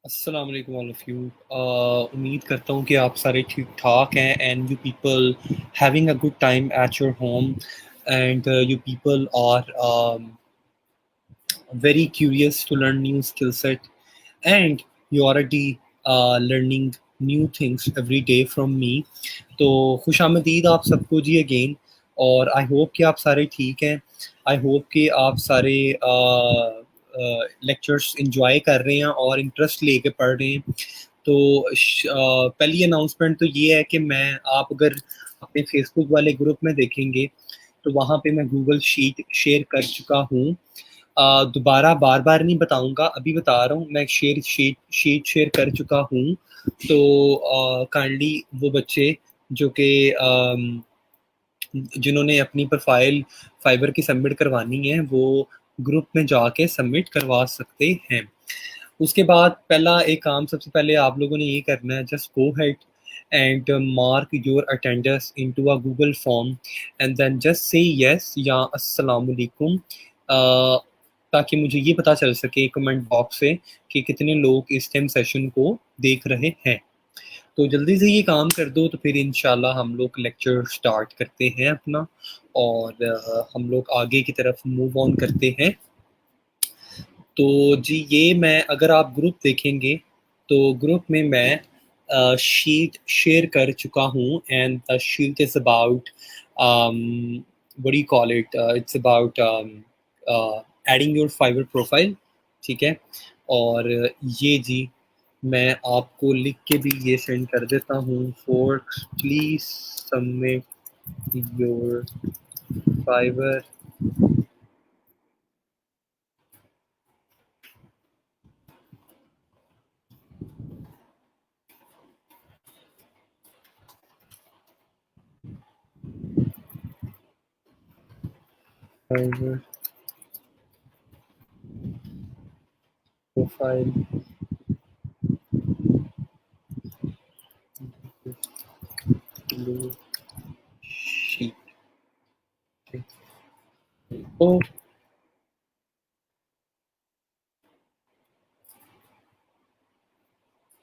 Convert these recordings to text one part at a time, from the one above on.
अस्सलाम वालेकुम all of you. उम्मीद करता हूँ कि आप सारे ठीक ठाक हैं and you people having a good time at your home and you people are very curious to learn new skill set and you already learning new things every day from me. तो खुश आमदीद आप सबको जी again. और I hope कि आप सारे ठीक हैं। आई होप कि आप सारे लेक्चर्स इंजॉय कर रहे हैं और इंटरेस्ट लेके पढ़ रहे हैं। तो पहली अनाउंसमेंट तो ये है कि मैं आप अगर अपने फेसबुक वाले ग्रुप में देखेंगे तो वहाँ पे मैं गूगल शीट शेयर कर चुका हूँ। दोबारा बार-बार नहीं बताऊँगा, अभी बता रहा हूँ, मैं शीट शेयर कर चुका हूँ। तो काइंडली वो बच्चे जो कि जिन्होंने अपनी प्रोफ़ाइल फाइवर की सबमिट करवानी है, वो ग्रुप में जाके सबमिट करवा सकते हैं। उसके बाद पहला एक काम सबसे पहले आप लोगों ने ये करना है, just go ahead and mark your attendance into a Google form and then just say yes या अस्सलाम वालेकुम, ताकि मुझे ये पता चल सके कमेंट बॉक्स से कि कितने लोग इस टाइम सेशन को देख रहे हैं। तो जल्दी से ये काम कर दो तो फिर इंशाल्लाह हम लोग लेक्चर स्टार्ट करते हैं अपना और हम लोग आगे की तरफ मूव ऑन करते हैं। तो जी ये मैं अगर आप ग्रुप देखेंगे तो ग्रुप में मैं शीट शेयर कर चुका हूँ and the sheet is about what do you call it, it's about adding your Fiverr profile. ठीक है। और ये जी मैं आपको लिख के भी ये सेंड कर देता हूँ। Folks please submit your Fiverr Fiverr profile sheet. तो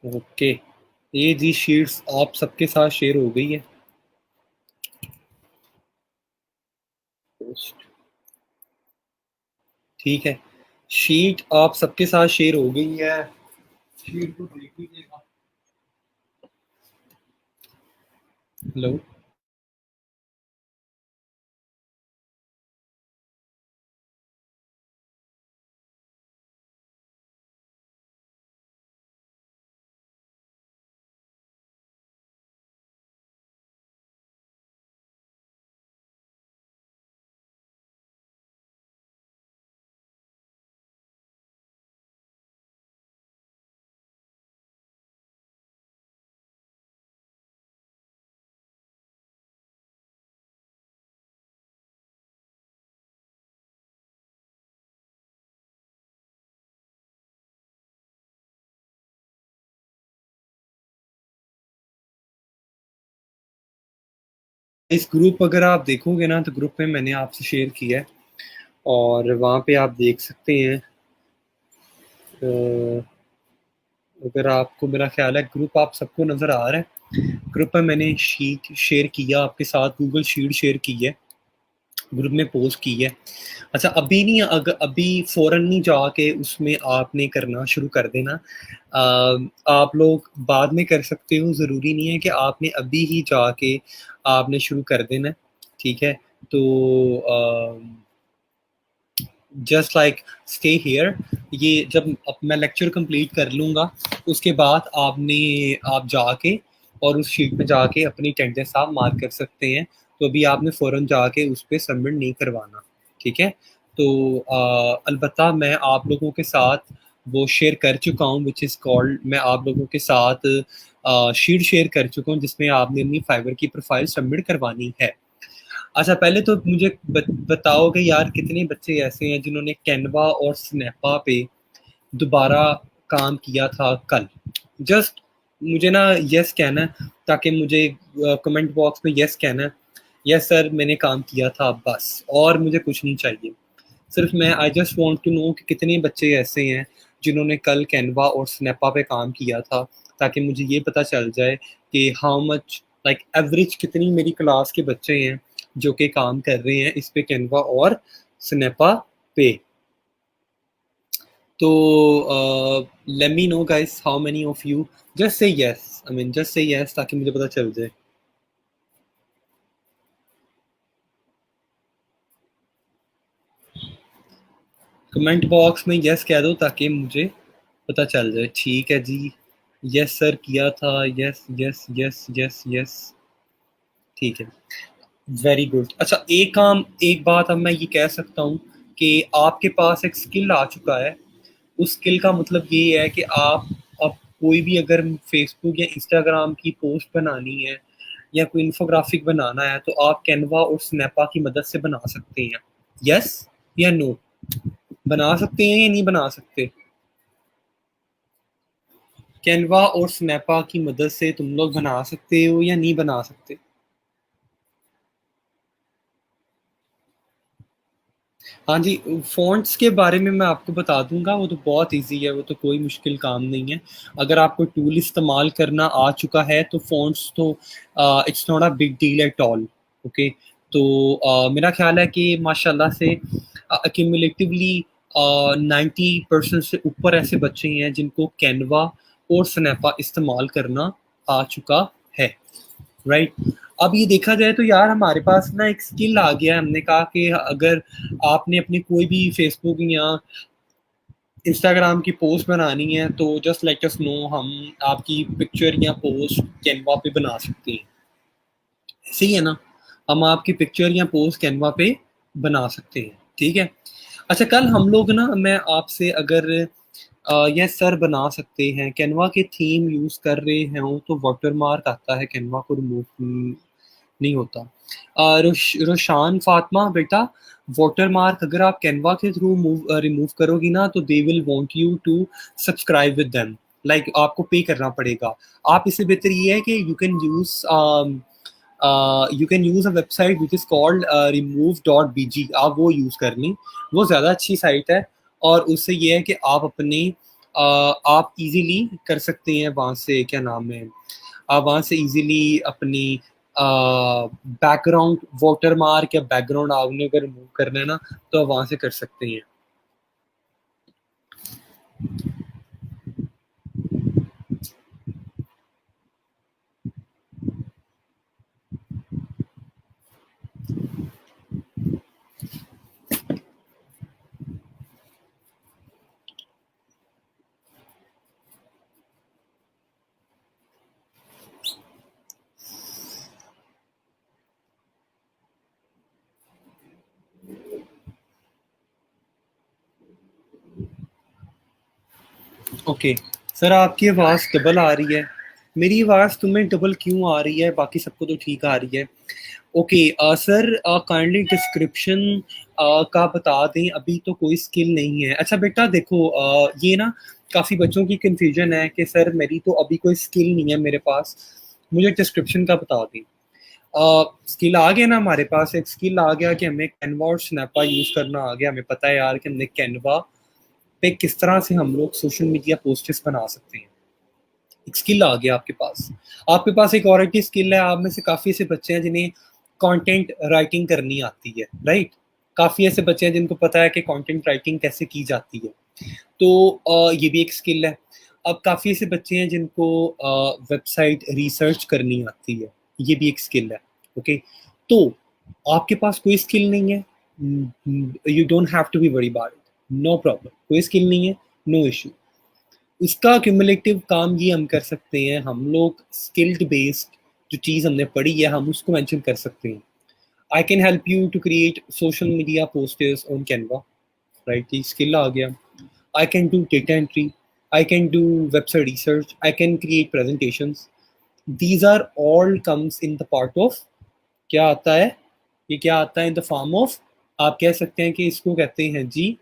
ओके, ये जी शीट्स आप सबके साथ शेयर हो गई है। ठीक है, शीट आप सबके साथ शेयर हो गई है। शीट को देख लीजिएगा। हेलो। इस ग्रुप अगर आप देखोगे ना तो ग्रुप में मैंने आपसे शेयर किया है और वहाँ पे आप देख सकते हैं। अगर आपको मेरा ख्याल है ग्रुप आप सबको नज़र आ रहा है। ग्रुप में मैंने शीट शेयर किया आपके साथ, गूगल शीट शेयर की है, ग्रुप में पोस्ट की है। अच्छा अभी नहीं, अगर अभी फ़ौरन नहीं जाके उसमें आपने करना शुरू कर देना। आप लोग बाद में कर सकते हो, ज़रूरी नहीं है कि आपने अभी ही जाके आपने शुरू कर देना। ठीक है। तो जस्ट लाइक स्टे हियर। ये जब अब मैं लेक्चर कंप्लीट कर लूँगा उसके बाद आप जाके और उस शीट में जाके अपनी अटेंडेंस आप मार्क कर सकते हैं। तो अभी आपने फ़ौरन जाके उस पे सबमिट नहीं करवाना। ठीक है। तो अलबत्ता मैं आप लोगों के साथ वो शेयर कर चुका हूँ विच इज़ कॉल्ड, मैं आप लोगों के साथ शीट शेयर कर चुका हूँ जिसमें आपने अपनी फाइवर की प्रोफाइल सबमिट करवानी है। अच्छा पहले तो मुझे बताओ कि यार कितने बच्चे ऐसे हैं जिन्होंने कैनवा और स्नैपा पे दोबारा काम किया था कल। जस्ट मुझे ना यस कहना है, ताकि मुझे कमेंट बॉक्स में यस कहना है, यस सर मैंने काम किया था, बस और मुझे कुछ नहीं चाहिए। सिर्फ मैं I just want to know कि कितने बच्चे ऐसे हैं जिन्होंने कल कैनवा और स्नैपा पे काम किया था, ताकि मुझे ये पता चल जाए कि हाउ मच लाइक एवरेज कितनी मेरी क्लास के बच्चे हैं जो कि काम कर रहे हैं इस पे कैनवा और स्नैपा पे। तो late me no guys how many of you just say yes, I mean just say yes ताकि मुझे पता चल जाए। कमेंट बॉक्स में यस कह दो ताकि मुझे पता चल जाए। ठीक है जी, यस सर किया था, yes yes yes yes yes, ठीक है, वेरी गुड। अच्छा एक बात अब मैं ये कह सकता हूँ कि आपके पास एक स्किल आ चुका है। उस स्किल का मतलब ये है कि आप अब कोई भी अगर फेसबुक या इंस्टाग्राम की पोस्ट बनानी है या कोई इन्फोग्राफिक बनाना है तो आप कैनवा और स्नैपा की मदद से बना सकते हैं। यस या नो? बना सकते हैं या नहीं बना सकते? कैनवा और स्नैपा की मदद से तुम लोग बना सकते हो या नहीं बना सकते? हाँ जी, फ़ॉन्ट्स के बारे में मैं आपको बता दूँगा, वो तो बहुत ईज़ी है, वो तो कोई मुश्किल काम नहीं है। अगर आपको टूल इस्तेमाल करना आ चुका है तो फ़ॉन्ट्स तो it's not a big deal at all, okay. तो मेरा ख़्याल है कि माशाल्लाह से क्युमुलेटिवली 90% से ऊपर ऐसे बच्चे हैं जिनको कैनवा और स्नैपा इस्तेमाल करना आ चुका है। राइट। अब ये देखा जाए तो यार हमारे पास ना एक स्किल आ गया है। हमने कहा कि अगर आपने अपनी कोई भी फेसबुक या इंस्टाग्राम की पोस्ट बनानी है तो जस्ट लेट अस नो, हम आपकी पिक्चर या पोस्ट कैनवा पे बना सकते हैं। सही है ना? हम आपकी पिक्चर या पोस्ट कैनवा पे बना सकते हैं, ठीक है। अच्छा, कल हम लोग ना, मैं आपसे अगर यह सर बना सकते हैं कैनवा के थीम यूज कर रहे हैं तो वाटर मार्क आता है, कैनवा को रिमूव नहीं होता। रोशान फातिमा बेटा, वाटर मार्क अगर आप कैनवा के थ्रू रिमूव करोगी ना तो they will want you to subscribe with them, like आपको पे करना पड़ेगा। आप इससे बेहतर ये है कि you can use a website which is called remove.bg, आप वो यूज कर लें, वो ज़्यादा अच्छी साइट है। और उससे ये है कि आप अपने आप इजीली कर सकते हैं वहाँ से, क्या नाम है, आप वहाँ से इजीली अपनी बैकग्राउंड वाटर मार्क या बैकग्राउंड आपने अगर रिमूव करना है ना तो आप वहाँ से कर सकते हैं। ओके सर, आपकी आवाज़ डबल आ रही है, मेरी आवाज़ तुम्हें डबल क्यों आ रही है? बाकी सबको तो ठीक आ रही है। ओके सर, काइंडली डिस्क्रिप्शन का बता दें, अभी तो कोई स्किल नहीं है। अच्छा बेटा देखो, ये ना काफ़ी बच्चों की कंफ्यूजन है कि सर मेरी तो अभी कोई स्किल नहीं है मेरे पास, मुझे डिस्क्रिप्शन का बता दें। स्किल आ गया ना, हमारे पास एक स्किल आ गया कि हमें कैनवा और स्नैपा यूज़ करना आ गया। हमें पता है यार कि हमने कैनवा पे किस तरह से हम लोग सोशल मीडिया पोस्टर्स बना सकते हैं। एक स्किल आ गया आपके पास। आपके पास एक और की स्किल है, आप में से काफ़ी ऐसे बच्चे हैं जिन्हें कंटेंट राइटिंग करनी आती है, राइट? काफ़ी ऐसे बच्चे हैं जिनको पता है कि कंटेंट राइटिंग कैसे की जाती है। तो ये भी एक स्किल है। अब काफ़ी ऐसे बच्चे हैं जिनको वेबसाइट रिसर्च करनी आती है, ये भी एक स्किल है, ओके? तो आपके पास कोई स्किल नहीं है, you don't have to be worry about it, no problem. कोई स्किल नहीं है, नो इश्यू। इसका क्यूमुलेटिव काम ये हम कर सकते हैं, हम लोग स्किल्ड बेस्ड जो चीज़ हमने पढ़ी है हम उसको मेंशन कर सकते हैं। I can help you to create social media posters on Canva, right? ये स्किल आ गया। I can do data entry, I can do website research, I can create presentations. These are all comes in the part of, क्या आता है, ये क्या आता है in the form of, आप कह सकते हैं कि इसको कहते हैं जी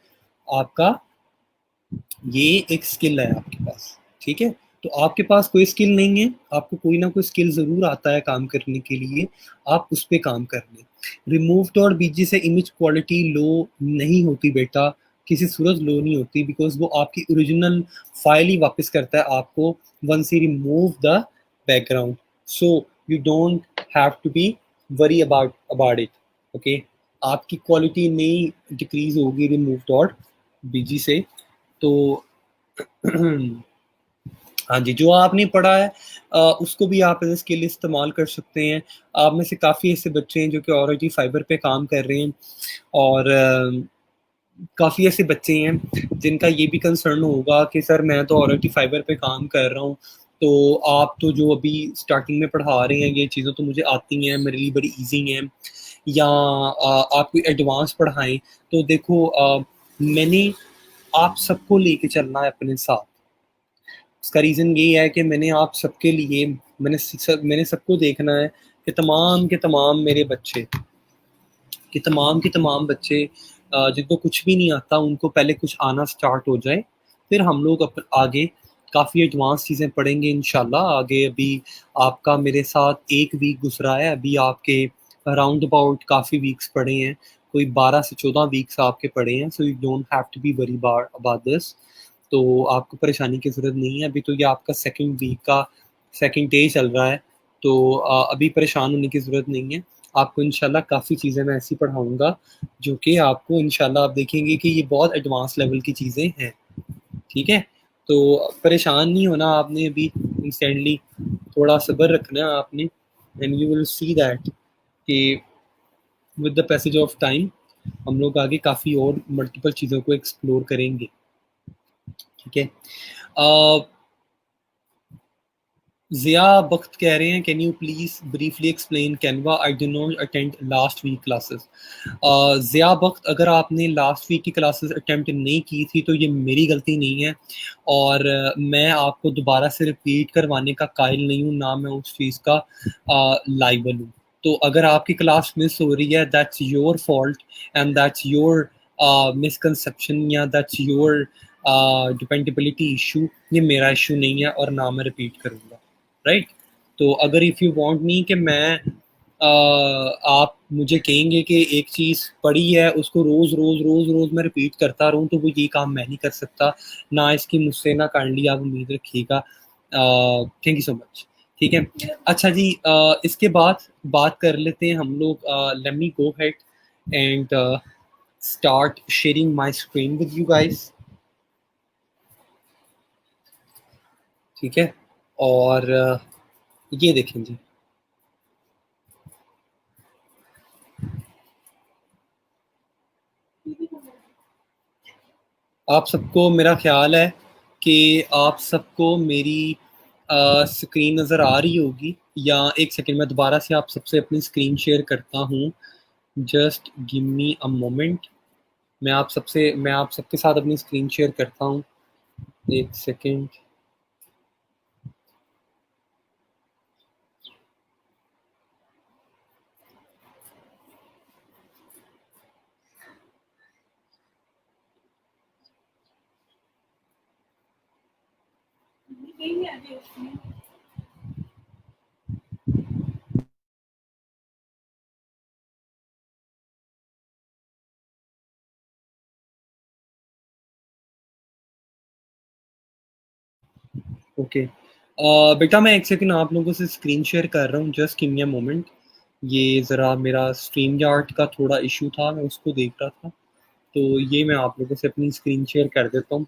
आपका, ये एक स्किल है आपके पास, ठीक है। तो आपके पास कोई स्किल नहीं है, आपको कोई ना कोई स्किल ज़रूर आता है काम करने के लिए, आप उस पर काम कर लें। रिमूव डॉट बीजी से इमेज क्वालिटी लो नहीं होती बेटा, किसी सूरत लो नहीं होती, बिकॉज वो आपकी ओरिजिनल फाइल ही वापस करता है आपको वंस ही remove the background. So you don't have to be worry about it. Okay, आपकी क्वालिटी नहीं डिक्रीज होगी रिमूव डॉट बीजी से। तो हाँ जी, जो आपने पढ़ा है उसको भी आप एज स्किल इस्तेमाल कर सकते हैं। आप में से काफ़ी ऐसे बच्चे हैं जो कि ऑलरेडी फाइबर पे काम कर रहे हैं, और काफ़ी ऐसे बच्चे हैं जिनका ये भी कंसर्न होगा कि सर मैं तो ऑलरेडी फाइबर पे काम कर रहा हूँ, तो आप तो जो अभी स्टार्टिंग में पढ़ा रहे हैं ये चीज़ें तो मुझे आती हैं, मेरे लिए बड़ी ईजी हैं, या आप कोई एडवांस पढ़ाएं। तो देखो मैंने आप सबको लेके चलना है अपने साथ। इसका रीज़न ये है कि मैंने आप सबके लिए मैंने सबको देखना है कि तमाम के तमाम मेरे बच्चे, कि तमाम बच्चे जिनको कुछ भी नहीं आता उनको पहले कुछ आना स्टार्ट हो जाए, फिर हम लोग आगे काफ़ी एडवांस चीज़ें पढ़ेंगे इंशाल्लाह। आगे अभी आपका मेरे साथ 1 वीक गुजरा है, अभी आपके अराउंड अबाउट काफ़ी वीक्स पड़े हैं, कोई 12 से 14 वीक्स आपके पड़े हैं। So you don't have to be worry about this. तो आपको परेशानी की ज़रूरत नहीं है। अभी तो ये आपका सेकंड वीक का सेकंड डे चल रहा है, तो अभी परेशान होने की ज़रूरत नहीं है। आपको इंशाल्लाह काफ़ी चीज़ें मैं ऐसी पढ़ाऊँगा जो कि आपको इंशाल्लाह आप देखेंगे कि ये बहुत एडवांस लेवल की चीज़ें हैं, ठीक है? तो परेशान नहीं होना आपने अभी इंस्टेंटली, थोड़ा सब्र रखना है आपने, and you will see that कि with the passage of time हम लोग आगे काफ़ी और मल्टीपल चीज़ों को एक्सप्लोर करेंगे, ठीक है? अ, ज़िया बख्त कह रहे हैं can you please briefly explain Canva, I did not attend last week classes. Zia Bakht, अगर आपने लास्ट वीक की क्लासेस अटेम्प्ट नहीं की थी तो ये मेरी गलती नहीं है, और मैं आपको दोबारा से रिपीट करवाने का कायल नहीं हूँ, ना मैं उस चीज़ का लाइबल हूँ। तो अगर आपकी क्लास मिस हो रही है that's your fault, and that's your misconception, या दैट्स योर डिपेंडेबिलिटी इशू। ये मेरा इशू नहीं है और ना मैं रिपीट करूँगा, राइट? तो अगर इफ़ यू वांट मी कि मैं आप मुझे कहेंगे कि एक चीज़ पढ़ी है उसको रोज़ रोज़ रोज़ रोज़ मैं रिपीट करता रहूँ, तो वो ये काम मैं नहीं कर सकता, ना इसकी मुझसे ना काइंडली आप उम्मीद रखिएगा। Thank you so much. ठीक है, अच्छा जी, इसके बाद बात कर लेते हैं हम लोग। Late me go head and start sharing my screen with you guys, ठीक है? और ये देखें जी, आप सबको मेरा ख़्याल है कि आप सबको मेरी स्क्रीन नज़र आ रही होगी, या एक सेकंड मैं दोबारा से आप सबसे अपनी स्क्रीन शेयर करता हूँ। Just give me a moment. मैं आप सबके साथ अपनी स्क्रीन शेयर करता हूँ, एक सेकंड। ओके, बेटा मैं एक सेकंड आप लोगों से स्क्रीन शेयर कर रहा हूँ, just give me a moment. ये ज़रा मेरा स्ट्रीम यार्ड का थोड़ा इशू था, मैं उसको देख रहा था, तो ये मैं आप लोगों से अपनी स्क्रीन शेयर कर देता हूँ।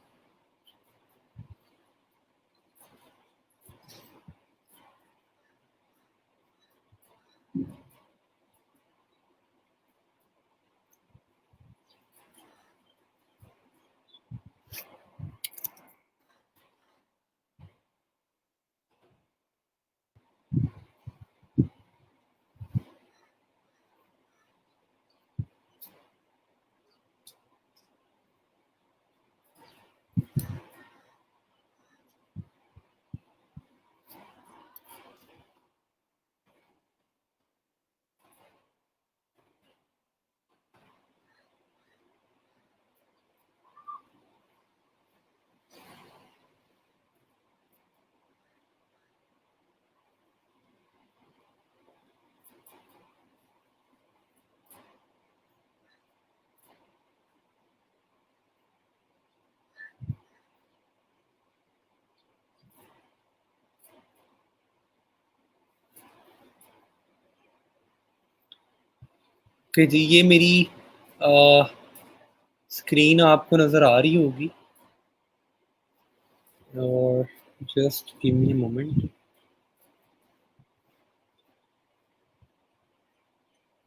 कि जी ये मेरी स्क्रीन आपको नज़र आ रही होगी और just give me a moment.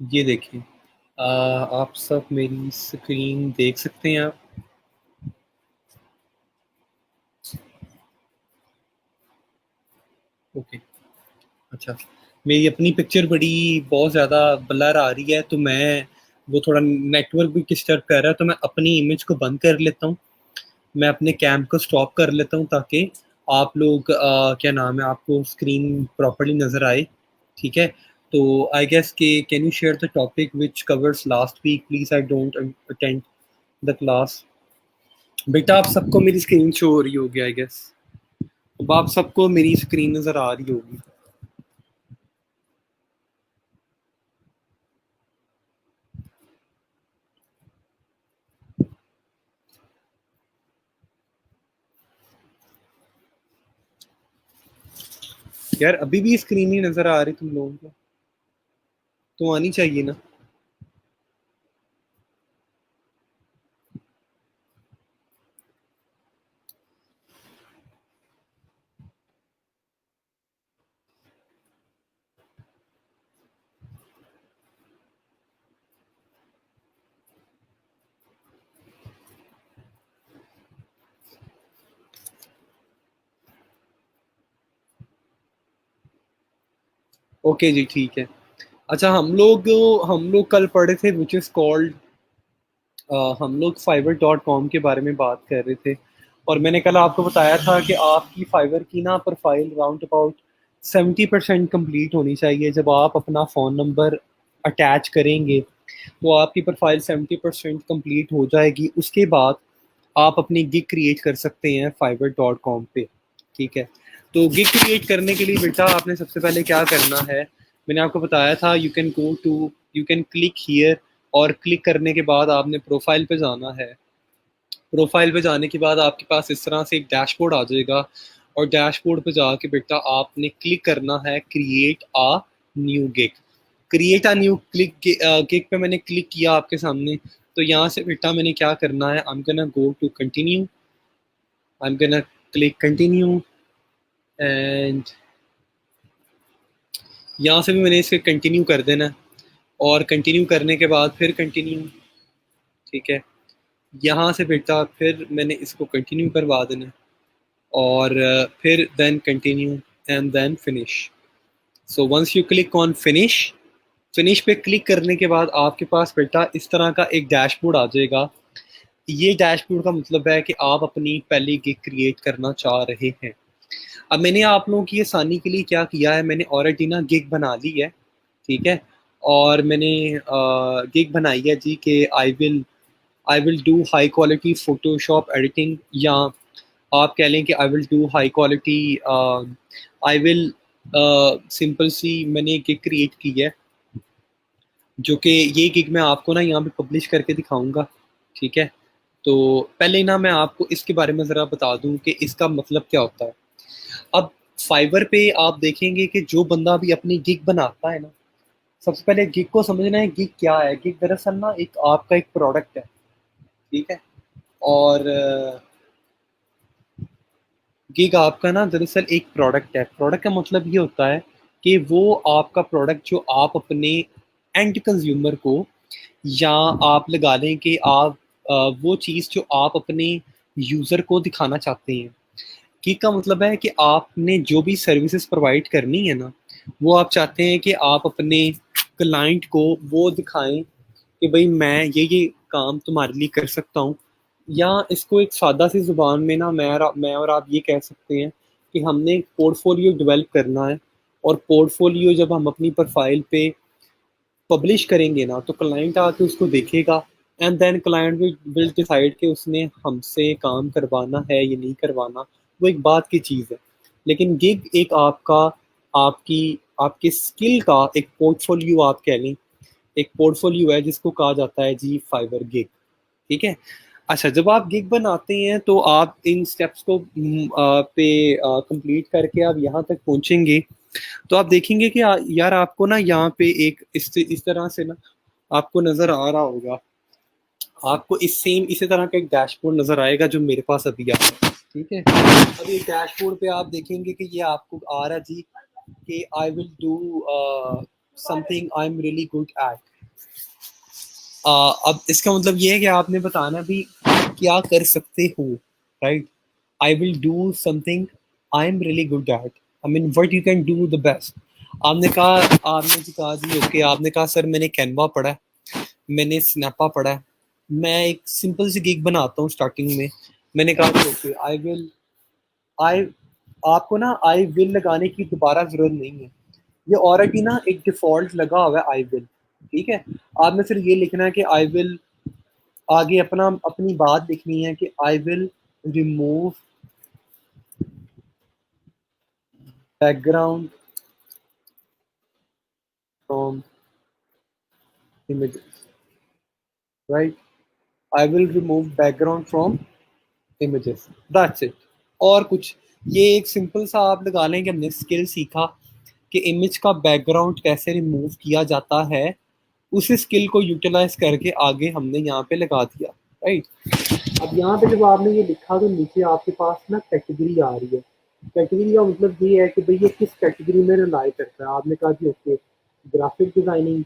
ये देखिए, आप सब मेरी स्क्रीन देख सकते हैं आप। ओके, अच्छा। मेरी अपनी पिक्चर बड़ी बहुत ज़्यादा ब्लर आ रही है, तो मैं वो थोड़ा नेटवर्क भी डिस्टर्ब कर रहा है, तो मैं अपनी इमेज को बंद कर लेता हूँ। मैं अपने कैम को स्टॉप कर लेता हूँ ताकि आप लोग क्या नाम है, आपको स्क्रीन प्रॉपर्ली नज़र आए। ठीक है, तो आई गेस के can you share the topic which covers last week please, I don't attend the class. बेटा आप सबको मेरी स्क्रीन शो हो रही होगी आई गेस। अब आप सबको मेरी स्क्रीन नज़र आ रही होगी। यार अभी भी स्क्रीन नहीं नज़र आ रही तुम लोगों को? तो आनी चाहिए ना। ओके जी, ठीक है। अच्छा, हम लोग कल पढ़े थे विच इज़ कॉल्ड, हम लोग fiverr.com के बारे में बात कर रहे थे। और मैंने कल आपको बताया था कि आपकी फाइवर की ना प्रोफाइल राउंड अबाउट 70% कंप्लीट होनी चाहिए। जब आप अपना फ़ोन नंबर अटैच करेंगे तो आपकी प्रोफाइल 70% कंप्लीट हो जाएगी। उसके बाद आप अपनी गिग क्रिएट कर सकते हैं fiverr.com पे। ठीक है, तो गिग क्रिएट करने के लिए बेटा आपने सबसे पहले क्या करना है, मैंने आपको बताया था, यू कैन क्लिक हियर। और क्लिक करने के बाद आपने प्रोफाइल पे जाना है। प्रोफाइल पे जाने के बाद आपके पास इस तरह से एक डैशबोर्ड आ जाएगा। और डैशबोर्ड पे जाके बेटा आपने क्लिक करना है create a new gig. Create a new click gig पे मैंने क्लिक किया आपके सामने। तो यहाँ से बेटा मैंने क्या करना है, I am gonna go to continue, I am gonna click continue. And यहाँ से भी मैंने इसे कंटिन्यू कर देना है। और कंटिन्यू करने के बाद फिर कंटिन्यू। ठीक है, यहाँ से बेटा फिर मैंने इसको कंटिन्यू करवा देना है। और फिर then continue and then finish. So once you click on finish, finish पे क्लिक करने के बाद आपके पास बेटा इस तरह का एक डैशबोर्ड आ जाएगा। ये डैशबोर्ड का मतलब है कि आप अपनी पहली गिग क्रिएट करना चाह रहे हैं। अब मैंने आप लोगों की आसानी के लिए क्या किया है, मैंने ऑलरेडी ना गिग बना ली है। ठीक है, और मैंने गिग बनाई है जी कि I will do high quality Photoshop editing, या आप कह लें कि I will do high quality, I will simple सी मैंने गिग क्रिएट की है, जो कि ये गिग मैं आपको ना यहाँ पे पब्लिश करके दिखाऊंगा। ठीक है, तो पहले ना मैं आपको इसके बारे में ज़रा बता दूं कि इसका मतलब क्या होता है। अब फाइवर पे आप देखेंगे कि जो बंदा भी अपनी गिग बनाता है ना, सबसे पहले गिग को समझना है। गिग क्या है? गिग दरअसल ना एक आपका एक प्रोडक्ट है। ठीक है, और गिग आपका ना दरअसल एक प्रोडक्ट है। प्रोडक्ट का मतलब ये होता है कि वो आपका प्रोडक्ट जो आप अपने एंड कंज्यूमर को, या आप लगा लें कि आप वो चीज़ जो आप अपने यूज़र को दिखाना चाहते हैं। गिग का मतलब है कि आपने जो भी सर्विसेज प्रोवाइड करनी है ना, वो आप चाहते हैं कि आप अपने क्लाइंट को वो दिखाएं कि भाई मैं ये काम तुम्हारे लिए कर सकता हूँ। या इसको एक सादा सी ज़ुबान में ना मैं और आप ये कह सकते हैं कि हमने एक पोर्टफोलियो डेवलप करना है। और पोर्टफोलियो जब हम अपनी प्रोफाइल पे पब्लिश करेंगे ना, तो क्लाइंट आके उसको देखेगा। And then client will decide कि उसने हमसे काम करवाना है या नहीं करवाना। वो एक बात की चीज़ है। लेकिन गिग एक आपका, आपकी आपके स्किल का एक पोर्टफोलियो आप कह लें, एक पोर्टफोलियो है जिसको कहा जाता है जी फाइवर गिग। ठीक है, अच्छा, जब आप गिग बनाते हैं तो आप इन स्टेप्स को पे कंप्लीट करके आप यहाँ तक पहुँचेंगे, तो आप देखेंगे कि यार आपको ना यहाँ पे एक इस तरह से ना आपको नजर आ रहा होगा, आपको इसी तरह का एक डैशबोर्ड नजर आएगा जो मेरे पास अभी आ रहा है। ठीक है, अब ये डैशबोर्ड पे आप देखेंगे कि ये आपको आ रहा जी कि I will do something I am really good at. अब इसका मतलब ये है कि आपने बताना भी क्या कर सकते हो, right. I will do something I am really good at, I mean what you can do the best. आपने जी कहा जी ओके, आपने कहा सर मैंने कैनवा पढ़ा है, मैंने स्नैपा पढ़ा है, मैं एक सिंपल सी गिग बनाता हूँ स्टार्टिंग में। मैंने कहा कि ओके आई आपको ना आई विल लगाने की दोबारा जरूरत नहीं है, ये ऑलरेडी ना एक डिफॉल्ट लगा हुआ है आई विल। ठीक है, आपने सिर्फ ये लिखना है कि आई विल, आगे अपनी बात लिखनी है कि I will remove background from images, right. I will remove background from images, that's it. और कुछ, ये एक सिंपल सा आप लगा लें कि हमने स्किल सीखा कि इमेज का बैकग्राउंड कैसे रिमूव किया जाता है, उस स्किल को यूटिलाइज करके आगे हमने यहाँ पे लगा दिया, राइट। अब यहाँ पे जब आपने ये लिखा तो नीचे आपके पास ना कैटेगरी आ रही है। कैटेगरी का मतलब ये है कि भाई ये किस कैटेगरी में रिलाई करता है। आपने कहा जी ओके ग्राफिक डिजाइनिंग,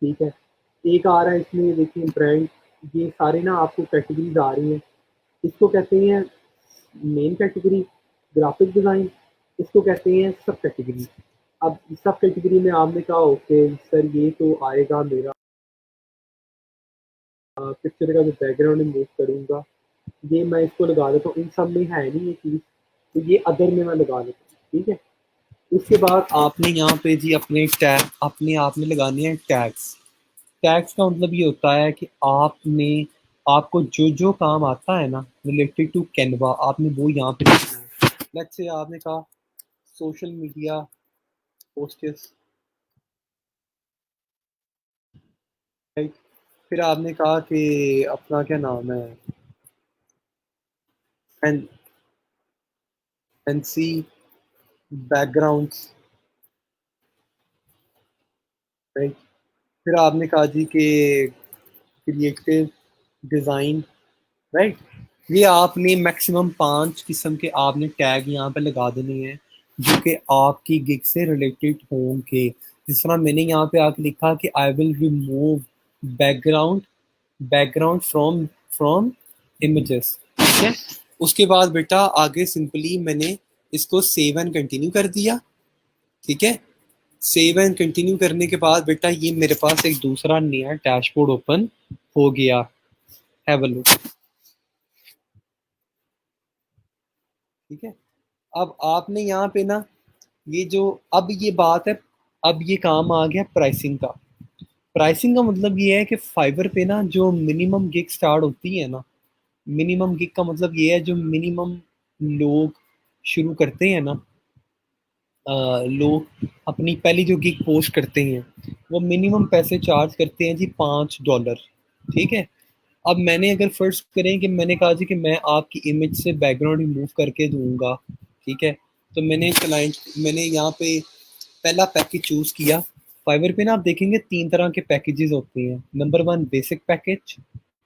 ठीक है। एक आ रहा है इसमें, ये देखिए ब्रांड, ये सारे ना आपको कैटेगरीज आ रही हैं। इसको कहते हैं मेन कैटेगरी ग्राफिक डिजाइन, इसको कहते हैं सब कैटेगरी। अब सब कैटेगरी में आपने कहा ओके सर ये तो आएगा मेरा पिक्चर का जो बैकग्राउंड मूव करूंगा, ये मैं इसको लगा देता हूँ। इन सब में है नहीं ये चीज़, तो ये अदर में मैं लगा देता हूँ, ठीक है। उसके बाद आपने यहाँ पे जी अपने टैग अपने आपने लगाने हैं टैग्स। टैग्स का मतलब ये होता है कि आपको जो जो काम आता है ना रिलेटेड टू कैनवा, आपने वो यहाँ पे लिखना है। लेट्स से आपने कहा सोशल मीडिया पोस्टर्स, राइट। फिर आपने कहा कि अपना क्या नाम है, फैंसी बैकग्राउंड्स, राइट। फिर आपने कहा जी कि क्रिएटिव डिज़ाइन, राइट। ये आपने मैक्सिमम 5 किस्म के आपने टैग यहाँ पे लगा देने हैं जो कि आपकी गिग से रिलेटेड होंगे। जिस तरह मैंने यहाँ पे आके लिखा कि I will remove background background from from images, ठीक है। उसके बाद बेटा आगे सिंपली मैंने इसको सेव एंड कंटिन्यू कर दिया, ठीक है। सेव एंड कंटिन्यू करने के बाद बेटा ये मेरे पास एक दूसरा नया डैशबोर्ड ओपन हो गया। हैव अ लुक, ठीक है। अब आपने यहाँ पे ना ये जो, अब ये बात है, अब ये काम आ गया प्राइसिंग का। प्राइसिंग का मतलब ये है कि फाइवर पे ना जो मिनिमम गिग स्टार्ट होती है ना, मिनिमम गिग का मतलब ये है जो मिनिमम लोग शुरू करते हैं ना, लोग अपनी पहली जो गिग पोस्ट करते हैं वो मिनिमम पैसे चार्ज करते हैं जी $5, ठीक है। अब मैंने अगर फर्ज करें कि मैंने कहा जी कि मैं आपकी इमेज से बैकग्राउंड रिमूव करके दूंगा, ठीक है। तो मैंने यहाँ पे पहला पैकेज चूज किया। फाइवर पे ना आप देखेंगे 3 तरह के पैकेजेस होते हैं। Number 1 basic package,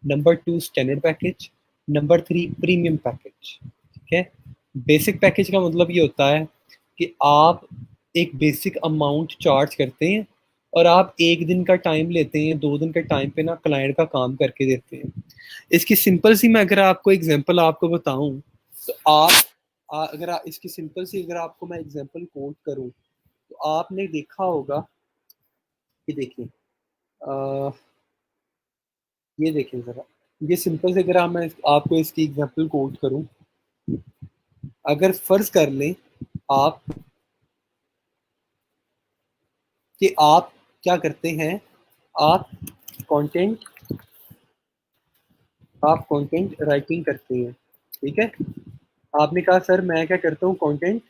number 2 standard package, number 3 premium package, ठीक है। बेसिक पैकेज का मतलब ये होता है कि आप एक बेसिक अमाउंट चार्ज करते हैं और आप 1 दिन का टाइम लेते हैं, 2 दिन का टाइम पे ना क्लाइंट का काम करके देते हैं। इसकी सिंपल सी मैं अगर आपको एग्जांपल आपको बताऊं तो इसकी सिंपल सी अगर आपको मैं एग्जांपल कोट करूं तो आपने देखा होगा कि देखिए ये देखें ज़रा, ये सिंपल से अगर मैं आपको इसकी एग्जांपल कोट करूं, अगर फर्ज कर लें आप कि आप क्या करते हैं, आप कंटेंट आप कंटेंट राइटिंग करते हैं, ठीक है। आपने कहा सर मैं क्या करता हूँ कंटेंट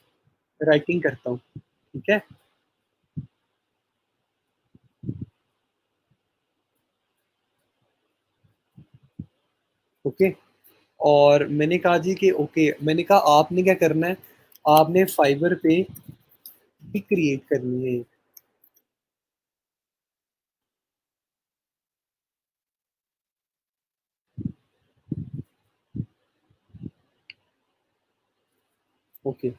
राइटिंग करता हूँ, ठीक है, ओके। और मैंने कहा जी कि ओके, मैंने कहा आपने क्या करना है, आपने फाइवर पे भी क्रिएट करनी है, ओके,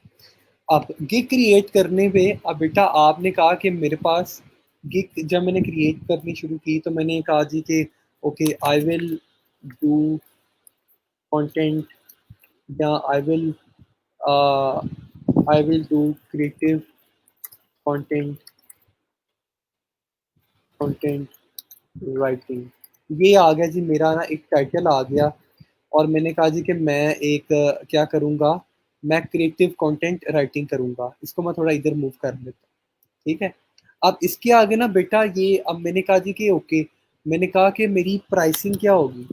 अब गिग क्रिएट करने पे अब बेटा आपने कहा कि मेरे पास गिग, जब मैंने क्रिएट करनी शुरू की तो मैंने कहा जी कि okay I will do content, या I will do creative content, content writing. ये आ गया जी, मेरा ना एक टाइटल आ गया। और मैंने कहा जी कि मैं एक क्या करूँगा, मैं क्रिएटिव कंटेंट राइटिंग करूँगा। इसको मैं थोड़ा इधर मूव कर लेता हूँ, ठीक है। अब इसके आगे ना बेटा ये, अब मैंने कहा जी कि ओके, मैंने कहा कि मेरी प्राइसिंग क्या होगी,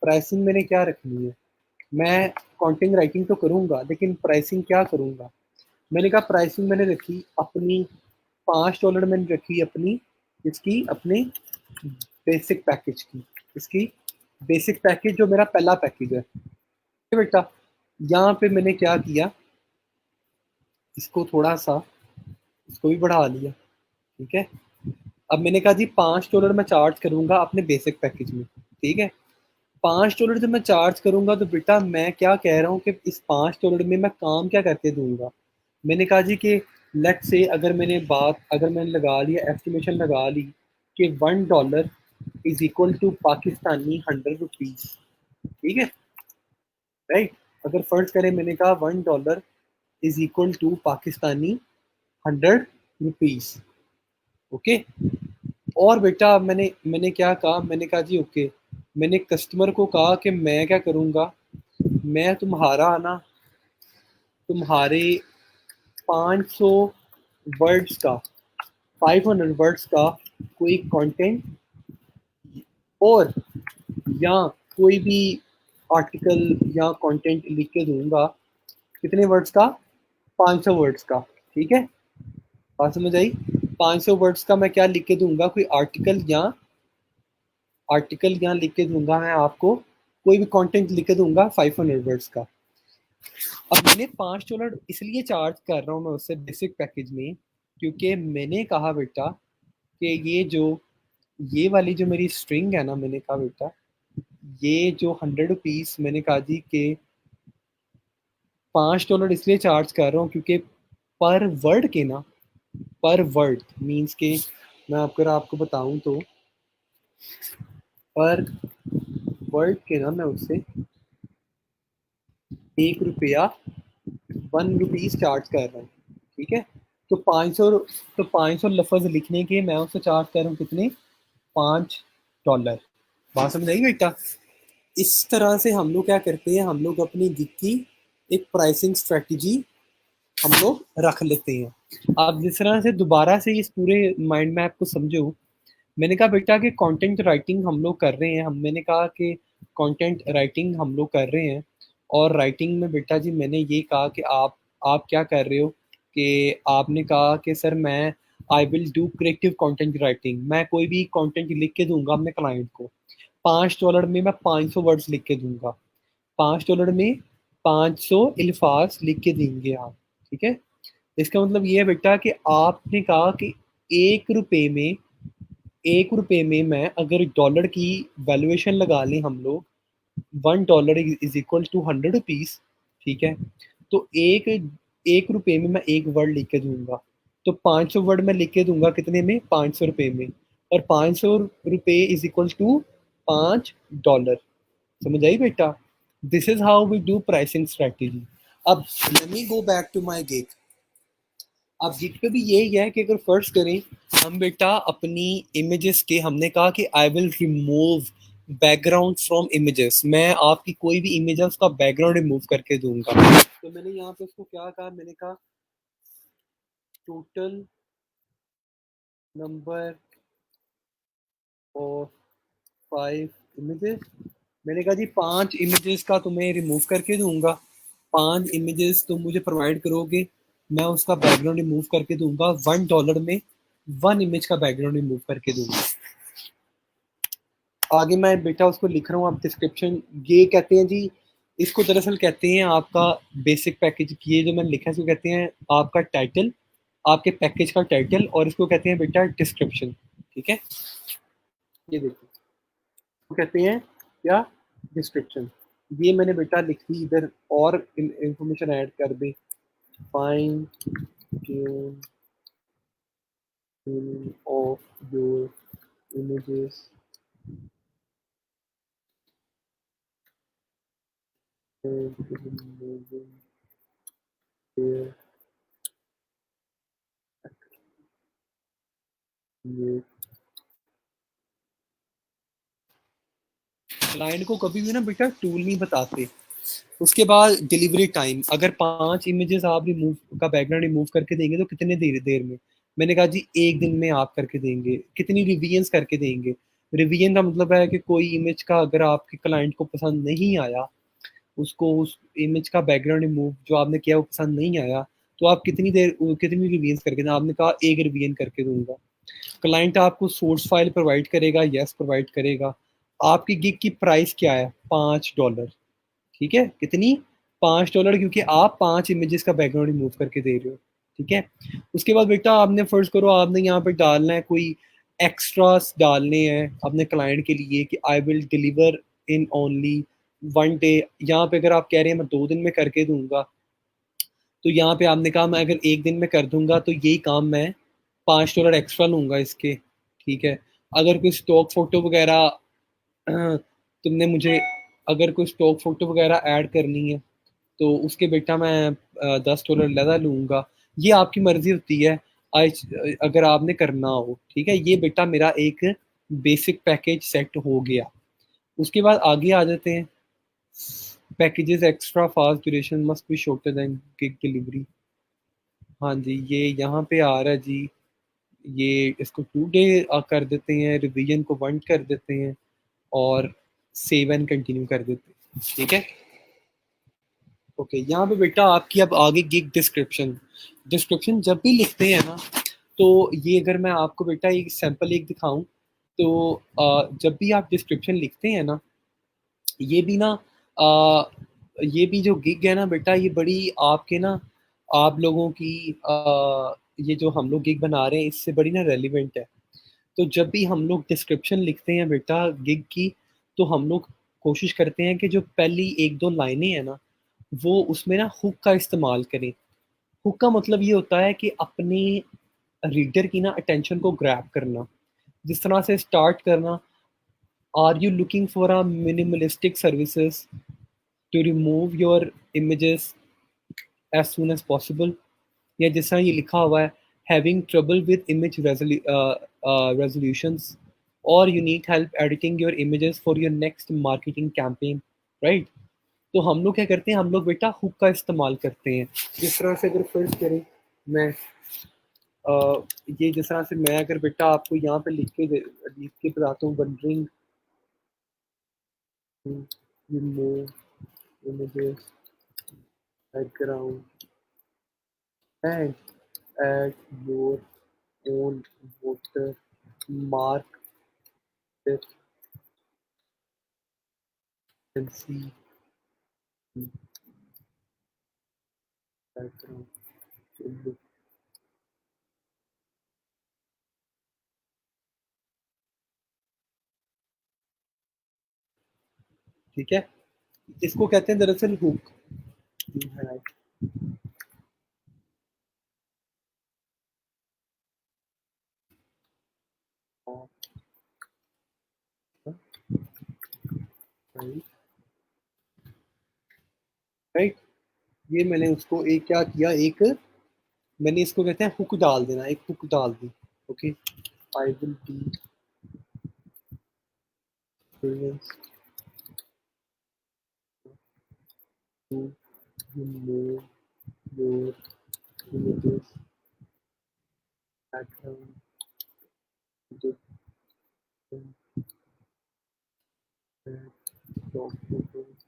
प्राइसिंग मैंने क्या रखनी है। मैं कंटेंट राइटिंग तो करूँगा लेकिन प्राइसिंग क्या करूँगा। मैंने कहा प्राइसिंग मैंने रखी अपनी $5 मैंने रखी अपनी, इसकी अपने बेसिक पैकेज की, इसकी बेसिक पैकेज जो मेरा पहला पैकेज है। बेटा यहाँ पे मैंने क्या किया, इसको थोड़ा सा, इसको भी बढ़ा लिया, ठीक है। अब मैंने कहा जी $5 मैं चार्ज करूंगा अपने बेसिक पैकेज में, ठीक है। $5 जब मैं चार्ज करूंगा तो बेटा मैं क्या कह रहा हूँ कि इस $5 में मैं काम क्या करके दूंगा। मैंने कहा जी कि लेट से, अगर मैंने लगा लिया, एस्टिमेशन लगा ली कि $1 is equal to Pakistani 100 rupees, ठीक है, राइट। अगर फर्ज करें, मैंने कहा $1 is equal to Pakistani 100 rupees, okay. और बेटा मैंने मैंने क्या कहा, मैंने कहा जी ओके, मैंने कस्टमर को कहा कि मैं क्या करूँगा, मैं तुम्हारा ना, तुम्हारे 500 वर्ड्स का, 500 वर्ड्स का कोई कंटेंट, और या कोई भी आर्टिकल या कंटेंट लिख के दूंगा। कितने वर्ड्स का, 500 वर्ड्स का, ठीक है। बात समझ आई। 500 वर्ड्स का मैं क्या लिख के दूंगा, कोई आर्टिकल या लिख के दूंगा मैं आपको, कोई भी कंटेंट लिख के दूंगा 500 वर्ड्स का। अब मैंने $5 इसलिए चार्ज कर रहा हूँ मैं उससे बेसिक पैकेज में, क्योंकि मैंने कहा बेटा कि ये वाली जो मेरी स्ट्रिंग है ना, मैंने कहा बेटा ये जो 100 रुपीज, मैंने कहा जी कि $5 इसलिए चार्ज कर रहा हूँ क्योंकि पर वर्ड के ना, पर वर्ड मीन्स के, मैं आपको बताऊं तो पर वर्ड के ना मैं उससे ₹1, 1 रुपीज चार्ज कर रहा हूँ, ठीक है। तो 500 लफ्ज लिखने के मैं उससे चार्ज कर रहा हूँ कितने, $5। बात समझ आई बेटा। इस तरह से हम लोग क्या करते हैं, हम लोग अपनी गिग की एक प्राइसिंग स्ट्रेटजी हम लोग रख लेते हैं। आप जिस तरह से दोबारा से इस पूरे माइंड मैप को समझो, मैंने कहा बेटा कि कंटेंट राइटिंग हम लोग कर रहे हैं, मैंने कहा कि कंटेंट राइटिंग हम लोग कर रहे हैं। और राइटिंग में बेटा जी मैंने ये कहा कि आप क्या कर रहे हो, कि आपने कहा कि सर मैं आई will do creative content writing, मैं कोई भी कंटेंट लिख के दूंगा अपने क्लाइंट को। $5 में मैं 500 वर्ड्स लिख के दूंगा, $5 में 500 अल्फाज लिख के देंगे आप, ठीक है। इसका मतलब ये है बेटा कि आपने कहा कि एक रुपए में मैं अगर डॉलर की वैल्यूएशन लगा लें हम लोग, $1 इज इक्वल टू 100 रुपीज, ठीक है। तो एक रुपए में मैं एक वर्ड लिख के दूंगा, तो 500 वर्ड में लिख के दूंगा कितने में, $500 में। और $500 इज इक्वल टू $5। समझ आई बेटा। This is how we do pricing strategy. अब let me go back to my gig. अब गिग पे भी यही है कि अगर फर्ज करें हम बेटा अपनी इमेजेस के, हमने कहा कि I will remove background from images, मैं आपकी कोई भी इमेज है उसका बैकग्राउंड रिमूव करके दूंगा। तो मैंने यहाँ पे उसको क्या कहा, मैंने कहा टोटल नंबर ऑफ 5 इमेजेस। मैंने कहा जी 5 इमेजेस का तुम्हें रिमूव करके दूंगा, 5 इमेजेस तुम मुझे प्रोवाइड करोगे, मैं उसका बैकग्राउंड रिमूव करके दूंगा $1 में, 1 इमेज का बैकग्राउंड रिमूव करके दूंगा। आगे मैं बेटा उसको लिख रहा हूँ, आप डिस्क्रिप्शन, ये कहते हैं जी, इसको दरअसल कहते हैं आपका बेसिक पैकेज, ये जो मैंने लिखा है इसको कहते हैं आपका टाइटल, आपके पैकेज का टाइटल, और इसको कहते हैं बेटा डिस्क्रिप्शन, ठीक है। ये देखो तो कहते हैं क्या, डिस्क्रिप्शन। ये मैंने बेटा लिख दी इधर, और इंफॉर्मेशन ऐड कर दी, fine tune of your images and removing their accurate। Client को कभी भी ना बेटा टूल नहीं बताते। उसके बाद डिलीवरी टाइम, अगर 5 इमेजेस आप रिमूव का बैकग्राउंड रिमूव करके देंगे तो कितने देर देर में? मैंने कहा जी 1 दिन में आप करके देंगे। कितनी रिवीजन्स करके देंगे? रिवीजन का मतलब है कि कोई इमेज का अगर आपके क्लाइंट को पसंद नहीं आया, उसको उस इमेज का बैकग्राउंड रिमूव जो आपने किया वो पसंद नहीं आया, तो आप कितनी रिवीजन करके दें? आपने कहा 1 रिवीजन करके दूंगा। क्लाइंट आपको सोर्स फाइल प्रोवाइड करेगा, यस प्रोवाइड करेगा। आपकी गिग की प्राइस क्या है? $5। ठीक है, कितनी? $5, क्योंकि आप 5 इमेजेस का बैकग्राउंड रिमूव करके दे रहे हो। ठीक है, उसके बाद बेटा आपने फर्ज करो आपने यहाँ पे डालना है कोई एक्स्ट्रास डालने हैं अपने क्लाइंट के लिए कि I will deliver in only 1 day. यहाँ पे अगर आप कह रहे हैं मैं 2 दिन में करके दूंगा, तो यहाँ पे आपने कहा मैं अगर 1 दिन में कर दूंगा तो यही काम मैं $5 एक्स्ट्रा लूंगा इसके। ठीक है, अगर कोई स्टॉक फोटो वगैरह तुमने मुझे अगर कोई स्टॉक फोटो वगैरह ऐड करनी है तो उसके बेटा मैं $10 ज़्यादा लूंगा। ये आपकी मर्जी होती है, आज अगर आपने करना हो। ठीक है, ये बेटा मेरा एक बेसिक पैकेज सेट हो गया। उसके बाद आगे आ जाते हैं। Packages extra fast duration must be shorter than gig delivery. हाँ जी, ये यहाँ पे आ रहा है जी। ये इसको 2 डे कर देते हैं, रिवीजन को 1 कर देते हैं और सेव एंड कंटिन्यू कर देते हैं। ठीक है, ओके। यहाँ पे बेटा आपकी अब आगे गिग डिस्क्रिप्शन। डिस्क्रिप्शन जब भी लिखते हैं ना, तो ये अगर मैं आपको बेटा एक सैंपल एक दिखाऊं, तो जब भी आप डिस्क्रिप्शन लिखते हैं ना, ये भी ना आ, ये भी जो गिग है ना बेटा, ये बड़ी आपके ना आप लोगों की ये जो हम लोग गिग बना रहे हैं इससे बड़ी ना रेलिवेंट है। तो जब भी हम लोग डिस्क्रिप्शन लिखते हैं बेटा गिग की, तो हम लोग कोशिश करते हैं कि जो पहली 1-2 लाइनें हैं ना, वो उसमें ना हुक का इस्तेमाल करें। हुक का मतलब ये होता है कि अपने रीडर की ना अटेंशन को ग्रैब करना। जिस तरह से स्टार्ट करना, are you looking for a minimalistic services to remove your images as soon as possible. या जिस तरह ये लिखा हुआ है, having trouble with image resolutions, और you need help editing your images for your next marketing campaign, right? तो हम लोग क्या करते हैं, हम लोग बेटा हुक का इस्तेमाल करते हैं। जिस तरह से अगर फर्ज करें मैं ये जिस तरह से मैं अगर बेटा आपको यहाँ पे लिख के बताता हूँ, wondering remove images background and add your own watermark and see background look। ठीक है, इसको कहते हैं दरअसल हुक। राइट, ये मैंने उसको एक क्या किया, एक मैंने इसको कहते हैं हुक डाल देना, एक हुक डाल दी। Okay, I will be to remove your images background different documents and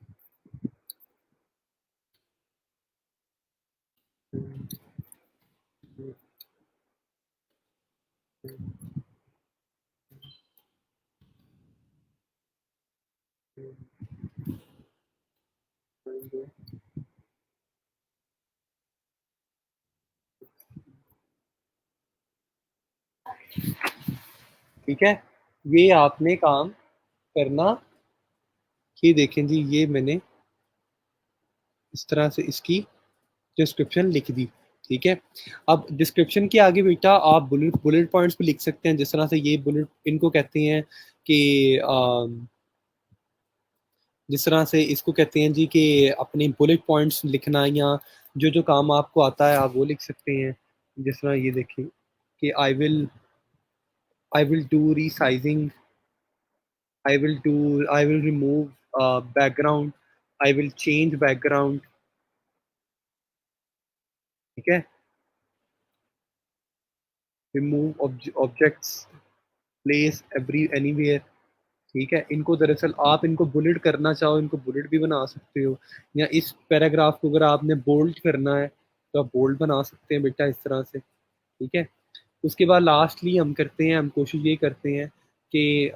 ठीक है, ये आपने काम करना। ये देखें जी, ये मैंने इस तरह से इसकी डिस्क्रिप्शन लिख दी, ठीक है। अब डिस्क्रिप्शन के आगे बेटा आप बुलेट बुलेट पॉइंट्स भी लिख सकते हैं, जिस तरह से ये बुलेट इनको कहते हैं कि जिस तरह से इसको कहते हैं जी कि अपने बुलेट पॉइंट्स लिखना, या जो जो काम आपको आता है आप वो लिख सकते हैं। जिस तरह ये देखिए कि I will do resizing, I will remove background, I will change background, ठीक है। Remove objects, place every anywhere, ठीक है। इनको दरअसल आप इनको बुलेट करना चाहो, इनको बुलेट भी बना सकते हो, या इस पैराग्राफ को अगर आपने बोल्ड करना है तो आप बोल्ड बना सकते हैं बेटा, इस तरह से, ठीक है। उसके बाद लास्टली हम कोशिश ये करते हैं कि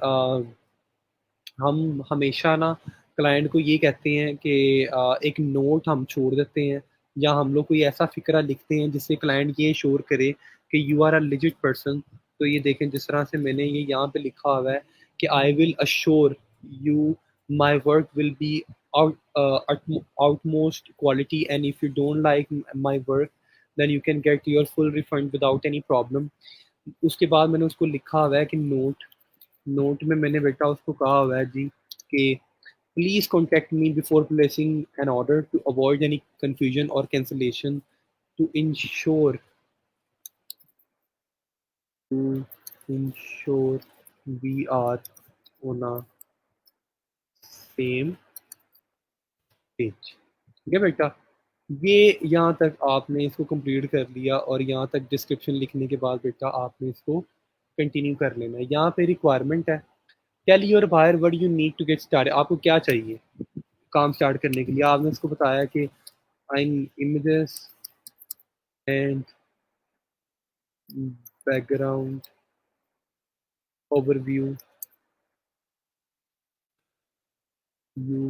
हम हमेशा ना क्लाइंट को ये कहते हैं कि एक नोट हम छोड़ देते हैं, या हम लोग कोई ऐसा फिक्रा लिखते हैं जिससे क्लाइंट ये श्योर करे कि you are a legit person. तो ये देखें जिस तरह से मैंने ये यहाँ पे लिखा हुआ है कि I will assure you my work will be outmost quality, and if you don't like my work then you can get your full refund without any problem. उसके बाद मैंने उसको लिखा हुआ है कि नोट नोट में मैंने बेटा उसको कहा हुआ है जी कि please contact me before placing an order to avoid any confusion और cancellation, to ensure to ensure we are on a same page, ठीक है बेटा। ये यहाँ तक आपने इसको कंप्लीट कर लिया, और यहाँ तक डिस्क्रिप्शन लिखने के बाद बेटा आपने इसको कंटिन्यू कर लेना है। यहाँ पे रिक्वायरमेंट है, tell your buyer what you need to get started, आपको क्या चाहिए काम स्टार्ट करने के लिए। आपने उसको बताया कि इन images and background overview you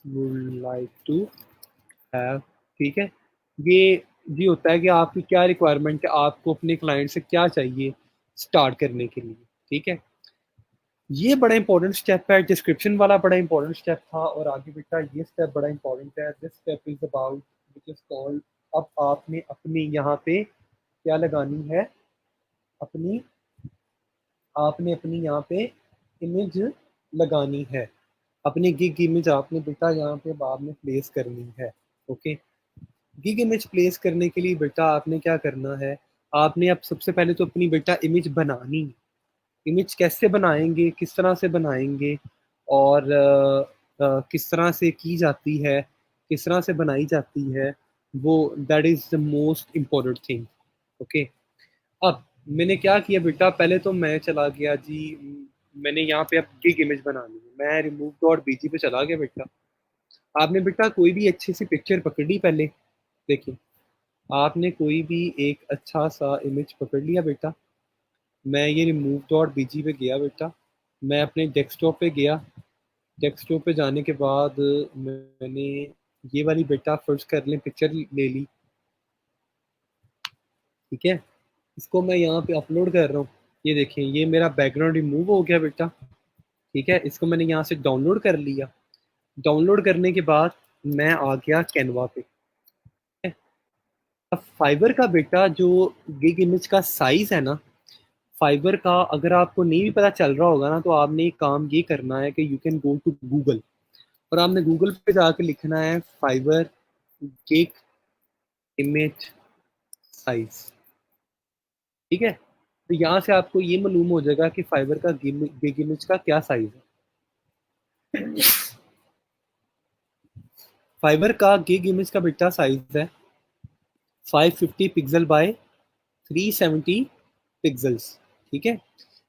would like to have, ठीक है। ये ये होता है कि आपकी क्या रिक्वायरमेंट है, आपको अपने क्लाइंट से क्या चाहिए स्टार्ट करने के लिए, ठीक है। ये बड़ा इंपॉर्टेंट स्टेप है, डिस्क्रिप्शन वाला बड़ा इंपॉर्टेंट स्टेप था, और आगे बेटा ये स्टेप बड़ा इंपॉर्टेंट है। This step is about which is called, अब आपने अपनी यहाँ पे क्या लगानी है, अपनी आपने अपनी यहाँ पे इमेज लगानी है, अपनी गिग इमेज आपने बेटा यहाँ पे बाद में प्लेस करनी है, ओके। गिग इमेज प्लेस करने के लिए बेटा आपने क्या करना है, आपने अब सबसे पहले तो अपनी बेटा इमेज बनानी। इमेज कैसे बनाएंगे, किस तरह से बनाएंगे, और किस तरह से की जाती है, किस तरह से बनाई जाती है, वो that is the most important thing, okay. अब मैंने क्या किया बेटा, पहले तो मैं चला गया जी, मैंने यहाँ पे अब गिग इमेज बनानी है, मैं रिमूव डॉट बीजी पे चला गया बेटा। आपने बेटा कोई भी अच्छी सी पिक्चर पकड़ी पहले, देखिए आपने कोई भी एक अच्छा सा इमेज पकड़ लिया बेटा। मैं ये रिमूव डॉट बीजी पे गया बेटा, मैं अपने डेस्कटॉप पे गया, डेस्कटॉप पे जाने के बाद मैंने ये वाली बेटा फर्ज कर लें पिक्चर ले ली, ठीक है। इसको मैं यहाँ पे अपलोड कर रहा हूँ, ये देखें ये मेरा बैकग्राउंड रिमूव हो गया बेटा, ठीक है। इसको मैंने यहाँ से डाउनलोड कर लिया, डाउनलोड करने के बाद मैं आ गया कैनवा पे, ठीक है? अब फाइबर का बेटा जो गिग इमेज का साइज है ना, फाइबर का अगर आपको नहीं भी पता चल रहा होगा ना, तो आपने एक काम ये करना है कि you can go to Google, और आपने गूगल पे जाकर लिखना है फाइबर गिग इमेज साइज, ठीक है। तो यहाँ से आपको ये मालूम हो जाएगा कि फाइबर का गिग इमेज का क्या साइज है। फाइबर का गिग इमेज का बेटा साइज है 550 पिक्सल बाय 370 पिक्सल्स, ठीक है।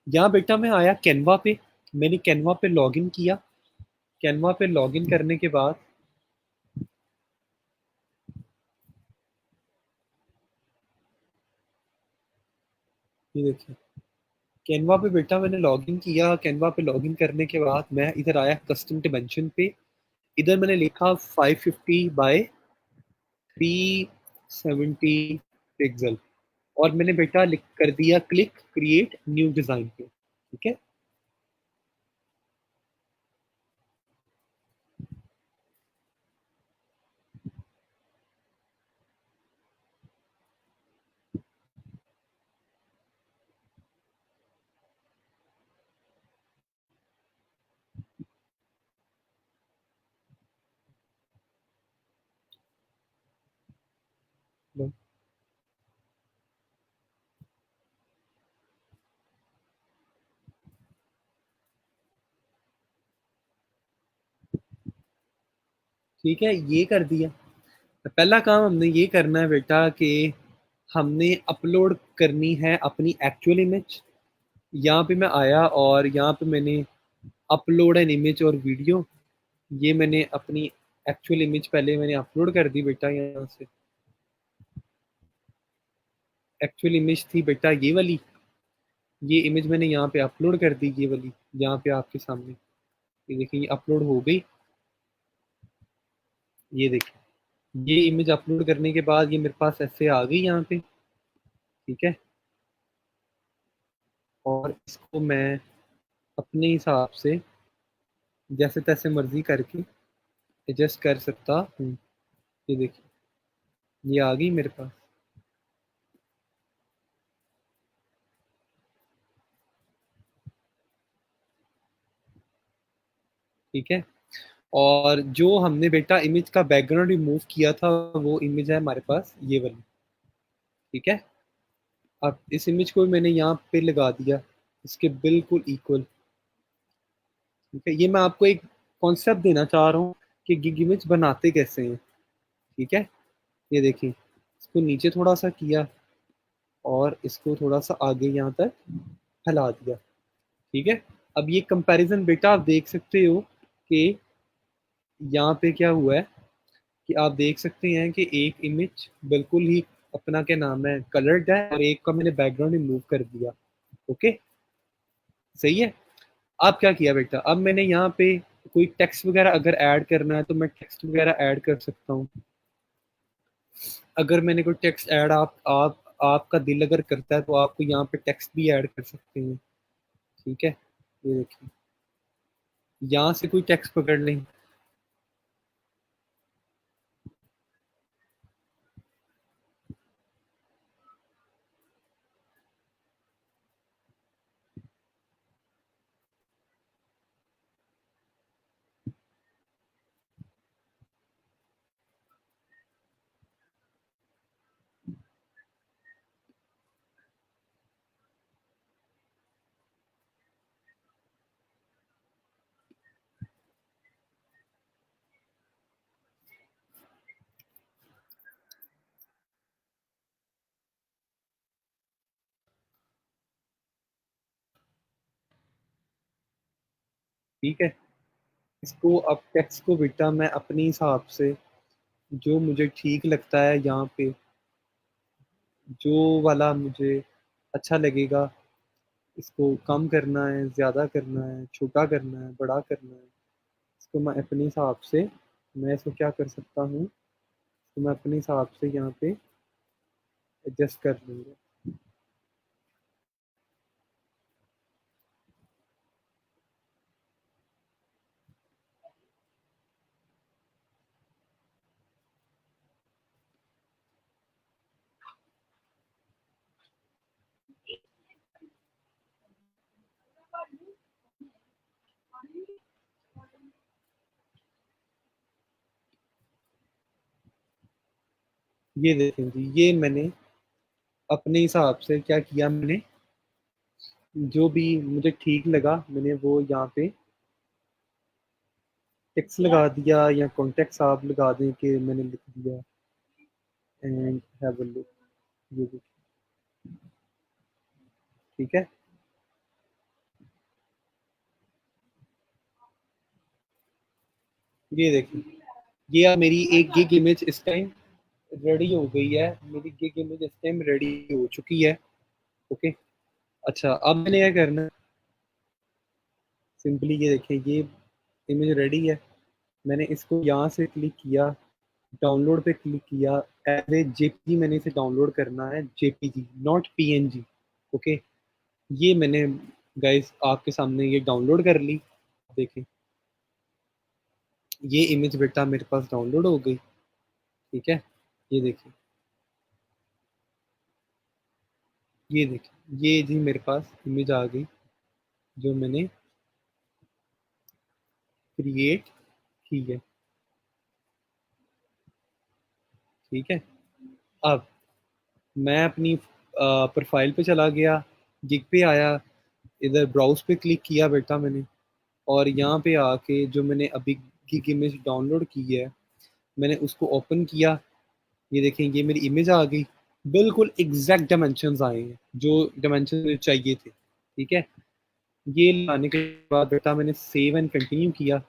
यहाँ बेटा मैं आया कैनवा पे, मैंने कैनवा पे लॉगिन किया, कैनवा पे लॉगिन करने के बाद ये देखिए कैनवा पे बेटा मैंने लॉगिन किया, कैनवा पे लॉगिन करने के बाद मैं इधर आया कस्टम डिमेंशन पे, इधर मैंने लिखा 550 बाय 370 पिक्सल, और मैंने बेटा लिख कर दिया क्लिक क्रिएट न्यू डिजाइन पे, ठीक है। ठीक है, ये कर दिया। पहला काम हमने ये करना है बेटा कि हमने अपलोड करनी है अपनी एक्चुअल इमेज। यहाँ पे मैं आया और यहाँ पे मैंने अपलोड एन इमेज और वीडियो, ये मैंने अपनी एक्चुअल इमेज पहले मैंने अपलोड कर दी बेटा। यहाँ से एक्चुअल इमेज थी बेटा ये वाली, ये इमेज मैंने यहाँ पे अपलोड कर दी, ये वाली यहाँ पे आपके सामने। ये देखिए, ये अपलोड हो गई। ये देखिए, ये इमेज अपलोड करने के बाद ये मेरे पास ऐसे आ गई यहाँ पे। ठीक है, और इसको मैं अपने हिसाब से जैसे तैसे मर्जी करके एडजस्ट कर सकता हूँ। ये देखिए, ये आ गई मेरे पास। ठीक है, और जो हमने बेटा इमेज का बैकग्राउंड रिमूव किया था वो इमेज है हमारे पास ये वाली। ठीक है, अब इस इमेज को मैंने यहाँ पे लगा दिया, इसके बिल्कुल इक्वल। ठीक है, ये मैं आपको एक कॉन्सेप्ट देना चाह रहा हूँ कि गिग इमेज बनाते कैसे हैं। ठीक है, ये देखिए, इसको नीचे थोड़ा सा किया और इसको थोड़ा सा आगे यहाँ तक फैला दिया। ठीक है, अब ये कंपैरिजन बेटा आप देख सकते हो कि यहाँ पे क्या हुआ है, कि आप देख सकते हैं कि एक इमेज बिल्कुल ही अपना क्या नाम है कलर्ड है और एक का मैंने बैकग्राउंड रिमूव कर दिया। ओके, सही है। अब क्या किया बेटा, अब मैंने यहाँ पे कोई टेक्स्ट वगैरह अगर ऐड करना है तो मैं टेक्स्ट वगैरह ऐड कर सकता हूँ। अगर मैंने कोई टेक्स्ट ऐड आप आपका दिल अगर करता है तो आपको यहाँ पे टेक्स्ट भी ऐड कर सकते हैं। ठीक है, ये देखिए, यहाँ से कोई टेक्स्ट पकड़ लें। ठीक है, इसको अब टेक्स्ट को बेटा मैं अपने हिसाब से जो मुझे ठीक लगता है यहाँ पे, जो वाला मुझे अच्छा लगेगा, इसको कम करना है, ज़्यादा करना है, छोटा करना है, बड़ा करना है, इसको मैं अपने हिसाब से, मैं इसको क्या कर सकता हूँ, तो मैं अपने हिसाब से यहाँ पे एडजस्ट कर लूँगा। ये देखें जी, ये मैंने अपने हिसाब से क्या किया, मैंने जो भी मुझे ठीक लगा मैंने वो यहाँ पे टेक्स्ट लगा दिया, या कॉन्टेक्स्ट आप लगा दें कि मैंने लिख दिया एंड हैव अ लुक। ये देखिए, ठीक है, ये देखिए, ये अब मेरी एक गिग इमेज इस टाइम रेडी हो गई है। मेरी गिग इमेज इस टाइम रेडी हो चुकी है। ओके, अच्छा, अब मैंने क्या करना है, सिंपली ये देखिए, ये इमेज रेडी है। मैंने इसको यहाँ से क्लिक किया, डाउनलोड पे क्लिक किया, एज ए जेपीजी मैंने इसे डाउनलोड करना है, जेपीजी नॉट पीएनजी। ओके, ये मैंने गाइस आपके सामने ये डाउनलोड कर ली। देखें, ये इमेज बेटा मेरे पास डाउनलोड हो गई। ठीक है, ये देखिए, ये देखिए, ये जी मेरे पास इमेज आ गई जो मैंने क्रिएट की है। ठीक है, अब मैं अपनी प्रोफाइल पे चला गया, गिग पे आया, इधर ब्राउज पे क्लिक किया बेटा मैंने, और यहाँ पे आके जो मैंने अभी गिग इमेज डाउनलोड की है मैंने उसको ओपन किया, ये देखें ये मेरी इमेज आ गई, बिल्कुल एग्जैक्ट डायमेंशंस आए हैं जो डायमेंशन मुझे चाहिए थे। ठीक है, ये लाने के बाद बेटा मैंने सेव एंड कंटिन्यू किया।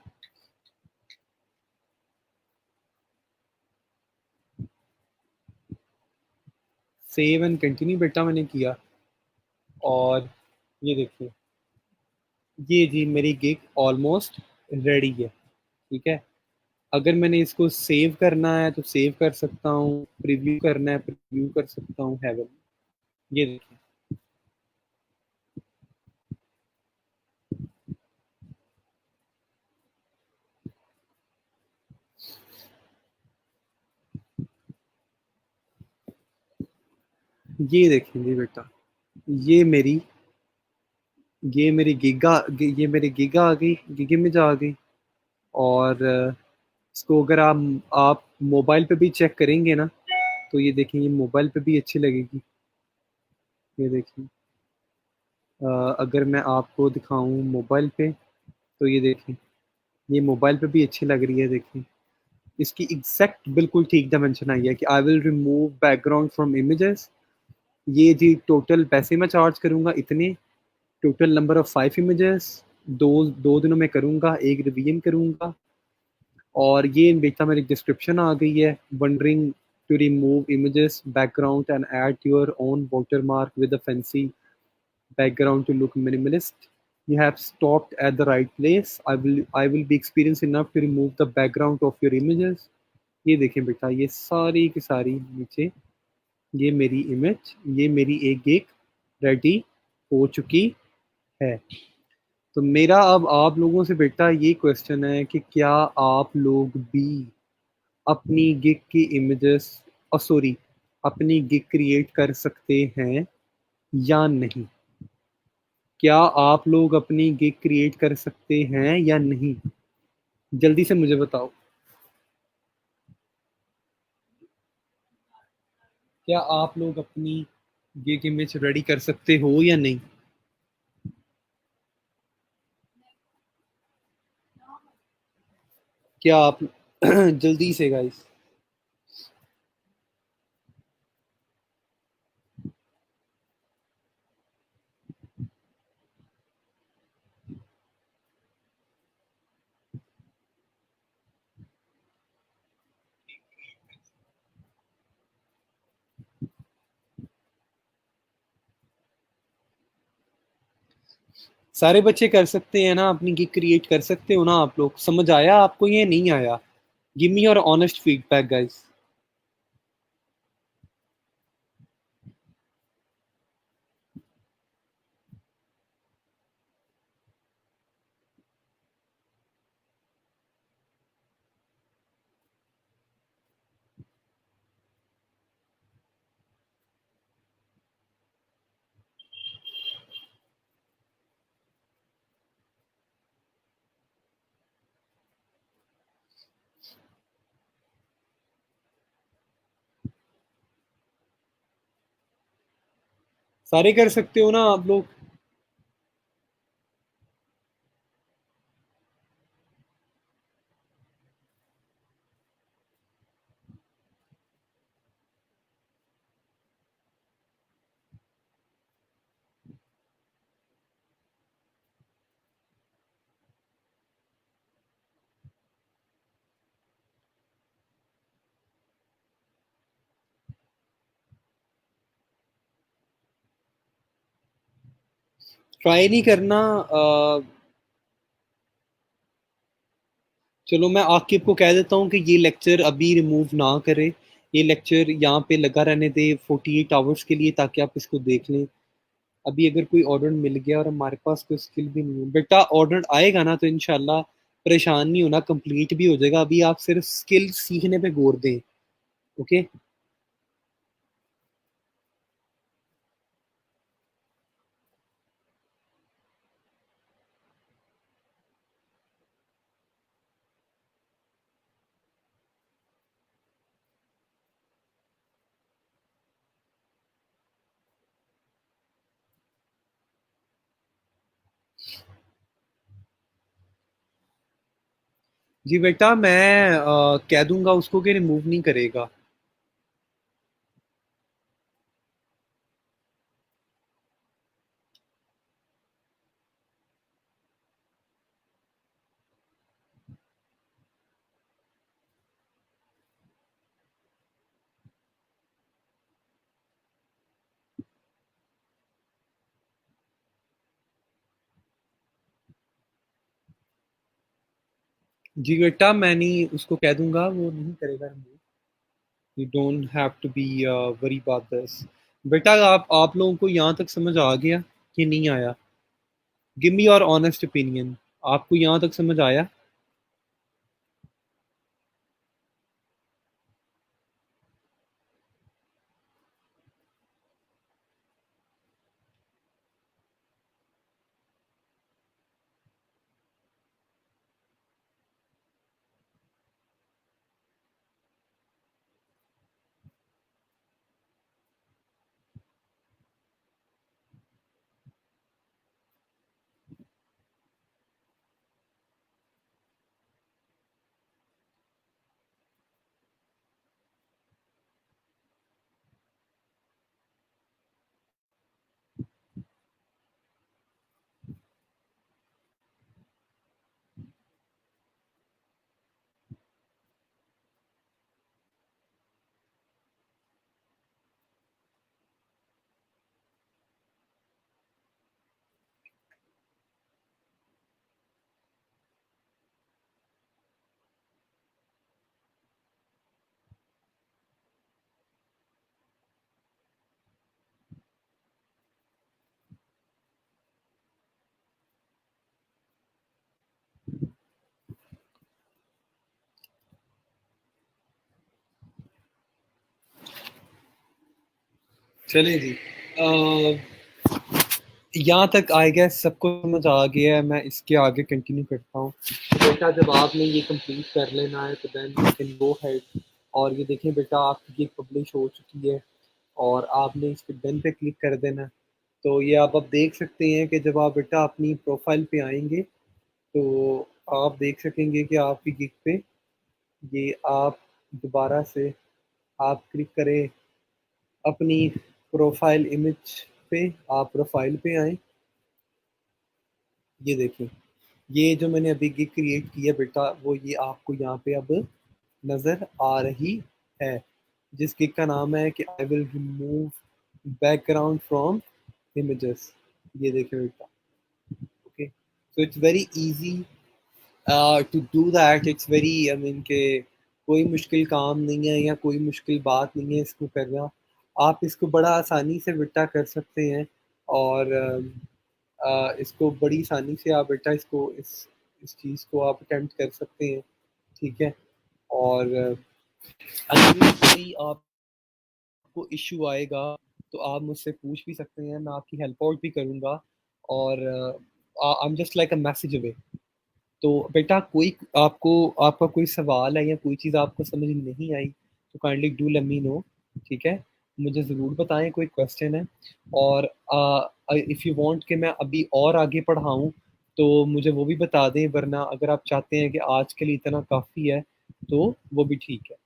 सेव एंड कंटिन्यू बेटा मैंने किया, और ये देखिए, ये जी मेरी गिग ऑलमोस्ट रेडी है। ठीक है, अगर मैंने इसको सेव करना है तो सेव कर सकता हूँ, प्रीव्यू करना है प्रीव्यू कर सकता हूँ हेवन। ये देखिए, ये देखेंगे बेटा, ये मेरी ये मेरी गिगा ये मेरी गिगा आ गई, गिग इमेज आ गई। और इसको अगर आप मोबाइल पे भी चेक करेंगे ना, तो ये देखें, ये मोबाइल पे भी अच्छी लगेगी। ये देखिए, अगर मैं आपको दिखाऊं मोबाइल पे, तो ये देखें, ये मोबाइल पे भी अच्छी लग रही है। देखिए, इसकी एग्जैक्ट बिल्कुल ठीक डायमेंशन आई है कि I will remove background from images. ये जी टोटल पैसे मैं चार्ज करूंगा इतने, टोटल नंबर ऑफ 5 इमेजेस, दो दो दिनों में करूंगा, एक रिवीजन करूंगा। और ये बेटा मेरी डिस्क्रिप्शन आ गई है, wondering to remove images background and add your own watermark with a fancy background to look minimalist. You have stopped at the right place. I will be experienced enough to remove the background of your images. ये देखें बेटा, ये सारी की सारी नीचे, ये मेरी इमेज, ये मेरी एक गिग रेडी हो चुकी है। तो मेरा अब आप लोगों से बेटा ये क्वेश्चन है कि क्या आप लोग भी अपनी गिग की इमेजेस, सॉरी, अपनी गिग क्रिएट कर सकते हैं या नहीं? क्या आप लोग अपनी गिग क्रिएट कर सकते हैं या नहीं? जल्दी से मुझे बताओ, क्या आप लोग अपनी गिग इमेज रेडी कर सकते हो या नहीं? क्या आप जल्दी से गाइस। सारे बच्चे कर सकते हैं ना, अपनी गिग क्रिएट कर सकते हो ना आप लोग? समझ आया आपको, ये नहीं आया? Give me your honest feedback guys. सारे कर सकते हो ना आप लोग? ट्राई नहीं करना? चलो मैं आकिब को कह देता हूँ कि ये लेक्चर अभी रिमूव ना करे, ये लेक्चर यहाँ पे लगा रहने दे 48 आवर्स के लिए, ताकि आप इसको देख लें। अभी अगर कोई ऑर्डर मिल गया और हमारे पास कोई स्किल भी नहीं है बेटा, ऑर्डर आएगा ना तो इनशाला परेशान नहीं होना, कंप्लीट भी हो जाएगा। अभी आप सिर्फ स्किल सीखने पे गौर दें। ओके, जी बेटा, मैं कह दूंगा उसको कि रिमूव नहीं करेगा। जी बेटा, मैं नहीं, उसको कह दूंगा, वो नहीं करेगा remove. You don't have to be worry about this. बेटा, आप लोगों को यहाँ तक समझ आ गया कि नहीं आया? Give me your honest opinion. आपको यहाँ तक समझ आया? चले जी। यहाँ तक आई गेस सबको समझ आ गया है। मैं इसके आगे कंटिन्यू करता हूँ। तो बेटा, जब आपने ये कंप्लीट कर लेना है तो then you can go head. और ये देखें बेटा, आपकी ये पब्लिश हो चुकी है और आपने इस पे डन पे क्लिक कर देना है। तो ये आप अब देख सकते हैं कि जब आप बेटा अपनी प्रोफाइल पे आएंगे तो आप देख सकेंगे कि आपकी गिग पे ये आप दोबारा से आप क्लिक करें अपनी प्रोफाइल इमेज पे। आप प्रोफाइल पे आए, ये देखें, ये जो मैंने अभी गिग क्रिएट किया बेटा, वो ये आपको यहाँ पे अब नज़र आ रही है, जिस गिग का नाम है कि I will remove background from images. ये देखें बेटा। Okay, so it's very easy to do that. It's very, I mean के कोई मुश्किल काम नहीं है या कोई मुश्किल बात नहीं है इसको करना। आप इसको बड़ा आसानी से बेटा कर सकते हैं। और इसको बड़ी आसानी से आप बेटा इसको इस चीज़ को आप अटेम्प्ट कर सकते हैं। ठीक है। और अगर भी कोई आपको इश्यू आएगा तो आप मुझसे पूछ भी सकते हैं, मैं आपकी हेल्प आउट भी करूँगा। और आई am just like a message away. तो बेटा, कोई आपको आपका कोई सवाल है या कोई चीज़ आपको समझ नहीं आई तो kindly do let me no. ठीक है, मुझे ज़रूर बताएं कोई क्वेश्चन है। और इफ़ यू वांट कि मैं अभी और आगे पढ़ाऊँ तो मुझे वो भी बता दें, वरना अगर आप चाहते हैं कि आज के लिए इतना काफ़ी है तो वो भी ठीक है।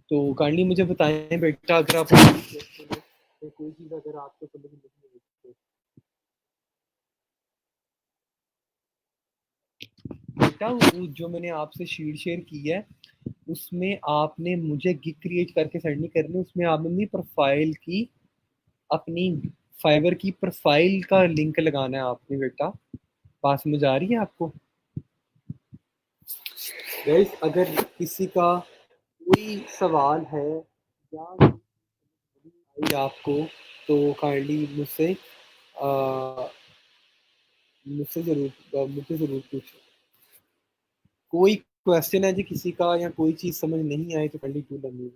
तो काइंडली मुझे बताएं बेटा, अगर आप क्वेश्चन है तो कोई चीज़ अगर आपको समझ नहीं आई तो। बेटा, वो जो मैंने आपसे शीट शेयर की है उसमें आपने मुझे गिग क्रिएट करके सेंड नहीं करनी, उसमें आपने अपनी प्रोफाइल की, अपनी फाइवर की प्रोफाइल का लिंक लगाना है आपने बेटा। बात समझ आ रही है आपको? गाइस, अगर किसी का कोई सवाल है या कोई आपको, तो काइंडली मुझसे जरूर मुझसे जरूर पूछो। कोई क्वेश्चन है जी किसी का, या कोई चीज़ समझ नहीं आई तो kindly do let me no.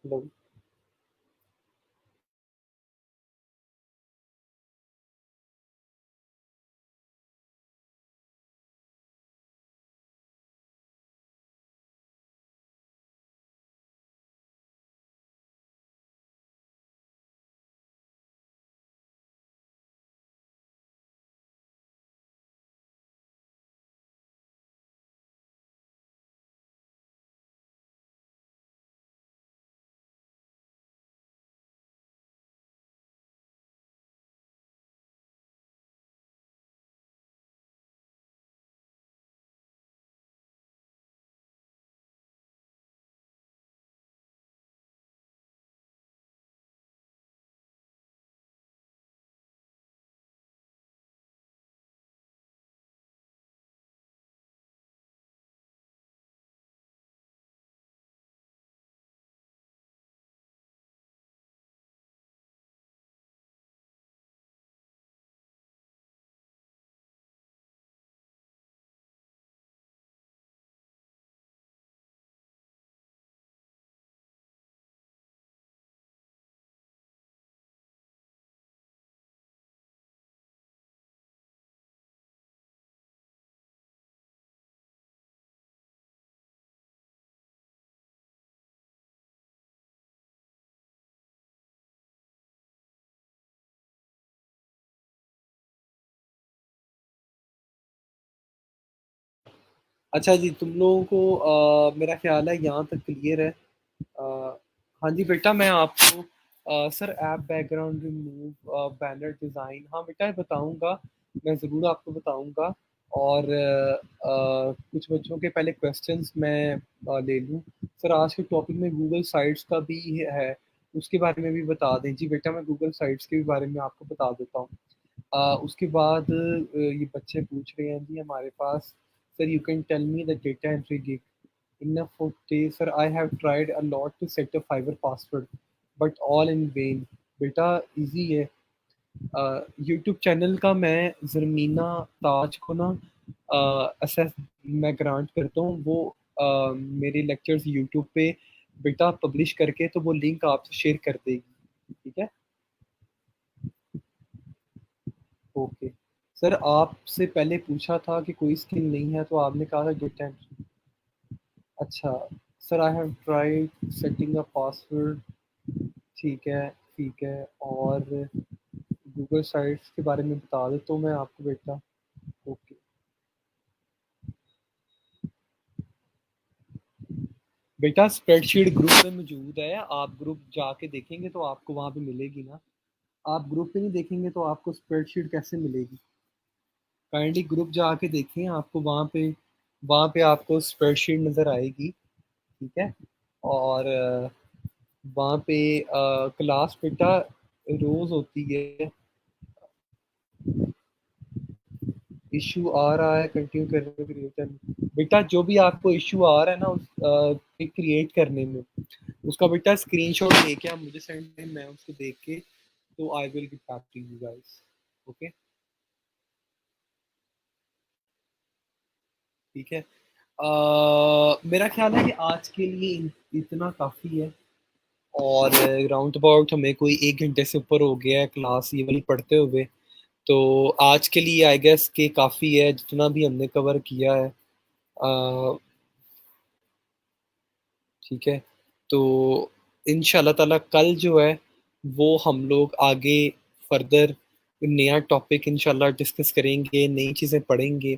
Hello. अच्छा जी, तुम लोगों को मेरा ख्याल है यहाँ तक क्लियर है। हाँ जी बेटा, मैं आपको sir app background remove, banner design, हाँ बेटा ये बताऊँगा, मैं ज़रूर आपको बताऊँगा। और कुछ बच्चों के पहले क्वेश्चंस मैं ले लूँ। सर आज के टॉपिक में गूगल साइट्स का भी है, उसके बारे में भी बता दें। जी बेटा, मैं गूगल साइट्स के भी बारे में आपको बता देता हूँ। उसके बाद ये बच्चे पूछ रहे हैं जी हमारे पास, sir you can tell me the data entry gig enough for days. Sir, I have tried a lot to set a Fiverr password, but all in vain. बेटा इजी है। यूट्यूब चैनल का मैं ज़रमीना ताज को ना असेस मैं grant करता हूँ, वो मेरे लेक्चर्स यूट्यूब पे बेटा पब्लिश करके तो वो लिंक आपसे शेयर कर देगी, ठीक है। ओके। सर आपसे पहले पूछा था कि कोई स्किल नहीं है, तो आपने कहा था डेटा एंट्री। अच्छा। Sir I have tried setting a password, ठीक है, ठीक है। और गूगल साइट्स के बारे में बता देता हूँ मैं आपको बेटा। ओके। बेटा स्प्रेडशीट ग्रुप में मौजूद है, आप ग्रुप जाके देखेंगे तो आपको वहाँ पे मिलेगी ना। आप ग्रुप पे नहीं देखेंगे तो आपको स्प्रेडशीट कैसे मिलेगी। काइंडली ग्रुप जाके देखें, आपको वहाँ पे आपको स्प्रेडशीट नज़र आएगी, ठीक है। और वहाँ पे क्लास बेटा रोज होती है। इशू आ रहा है कंटिन्यू करने के लिए बेटा, जो भी आपको इशू आ रहा है ना उस क्रिएट करने में, उसका बेटा स्क्रीनशॉट लेके आप मुझे सेंड करें, मैं उसको देख के तो I will get back to you guys. Okay, ठीक है। मेरा ख्याल है कि आज के लिए इतना काफ़ी है। और राउंड अबाउट हमें कोई 1 घंटे से ऊपर हो गया है क्लास ये वाली पढ़ते हुए। तो आज के लिए आई गेस के काफ़ी है जितना भी हमने कवर किया है। ठीक है। तो इंशाल्लाह ताला कल जो है वो हम लोग आगे फर्दर नया टॉपिक इंशाल्लाह डिस्कस करेंगे, नई चीज़ें पढ़ेंगे।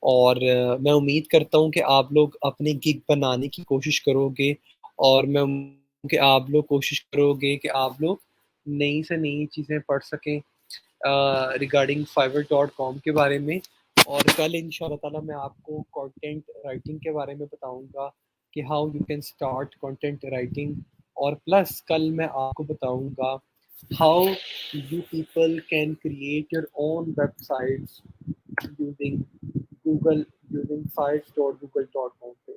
और मैं उम्मीद करता हूँ कि आप लोग अपनी गिग बनाने की कोशिश करोगे। और मैं कि आप लोग कोशिश करोगे कि आप लोग नई से नई चीज़ें पढ़ सकें रिगार्डिंग fiverr.com के बारे में। और कल इंशाल्लाह ताला मैं आपको कंटेंट राइटिंग के बारे में बताऊंगा कि how you can start content writing. और प्लस कल मैं आपको बताऊंगा how you people can create your own websites using Google, using sites.google.com पे।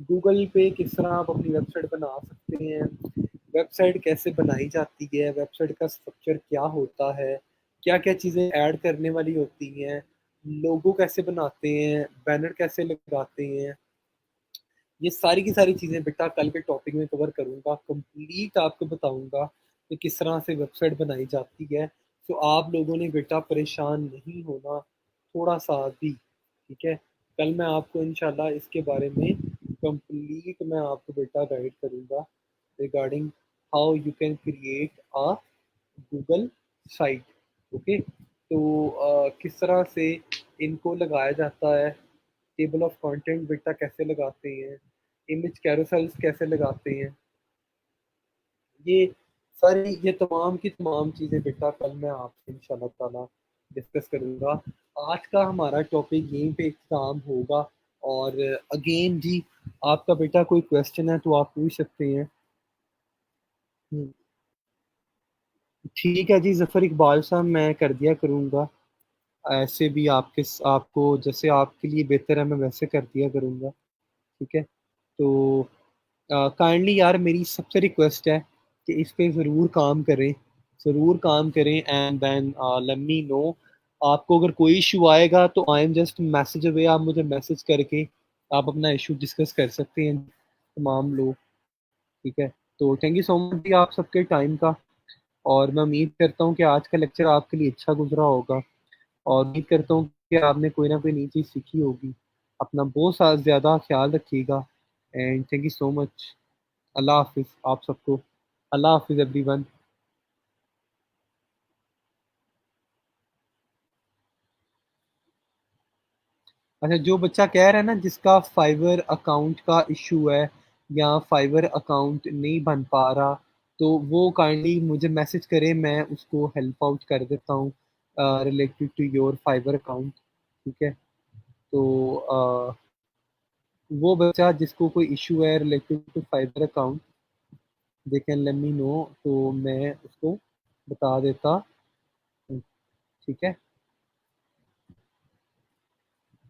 गूगल पे किस तरह आप अपनी वेबसाइट बना सकते हैं, वेबसाइट कैसे बनाई जाती है, वेबसाइट का स्ट्रक्चर क्या होता है, क्या क्या चीज़ें ऐड करने वाली होती हैं, लोगो कैसे बनाते हैं, बैनर कैसे लगाते हैं, ये सारी की सारी चीज़ें बेटा कल के टॉपिक में कवर करूँगा, कंप्लीट आपको बताऊँगा कि किस तरह से वेबसाइट बनाई जाती है। तो आप लोगों ने बेटा परेशान नहीं होना थोड़ा सा भी, ठीक है? कल मैं आपको इंशाल्लाह इसके बारे में कंप्लीट मैं आपको बेटा गाइड करूँगा regarding how you can create a Google site. Okay, तो किस तरह से इनको लगाया जाता है, टेबल ऑफ कंटेंट बेटा कैसे लगाते हैं, इमेज कैरोसेल्स कैसे लगाते हैं, ये सारी ये तमाम की तमाम चीज़ें बेटा कल मैं आपसे इंशाल्लाह ताला डिस्कस करूँगा। आज का हमारा टॉपिक यहीं पे इख्तिताम होगा। और अगेन जी, आपका बेटा कोई क्वेश्चन है तो आप पूछ सकते हैं। हम्म, ठीक है जी ज़फ़र इकबाल साहब, मैं कर दिया करूँगा। ऐसे भी आपको जैसे आपके लिए बेहतर है मैं वैसे कर दिया करूँगा। ठीक है, तो काइंडली यार मेरी सबसे रिक्वेस्ट है कि इस पे ज़रूर काम करें, ज़रूर काम करें and then let me know. आपको अगर कोई इशू आएगा तो I am just message away, आप मुझे मैसेज करके आप अपना इशू डिस्कस कर सकते हैं तमाम लोग। ठीक है, तो थैंक यू सो मच जी आप सबके टाइम का। और मैं उम्मीद करता हूँ कि आज का लेक्चर आपके लिए अच्छा गुजरा होगा, और उम्मीद करता हूँ कि आपने कोई ना कोई नई चीज़ सीखी होगी। अपना बहुत सा ज़्यादा ख्याल रखिएगा and thank you so much. अल्लाह हाफ़िज़ आप सबको। अल्लाह हाफ़िज़ एवरीवन। अच्छा, जो बच्चा कह रहा है ना जिसका फाइवर अकाउंट का इशू है या फाइवर अकाउंट नहीं बन पा रहा, तो वो काइंडली मुझे मैसेज करे, मैं उसको हेल्प आउट कर देता हूँ related to your Fiverr account. ठीक है, तो वो बच्चा जिसको कोई इशू है related to Fiverr account, they can let me know, तो मैं उसको बता देता हूँ। ठीक है,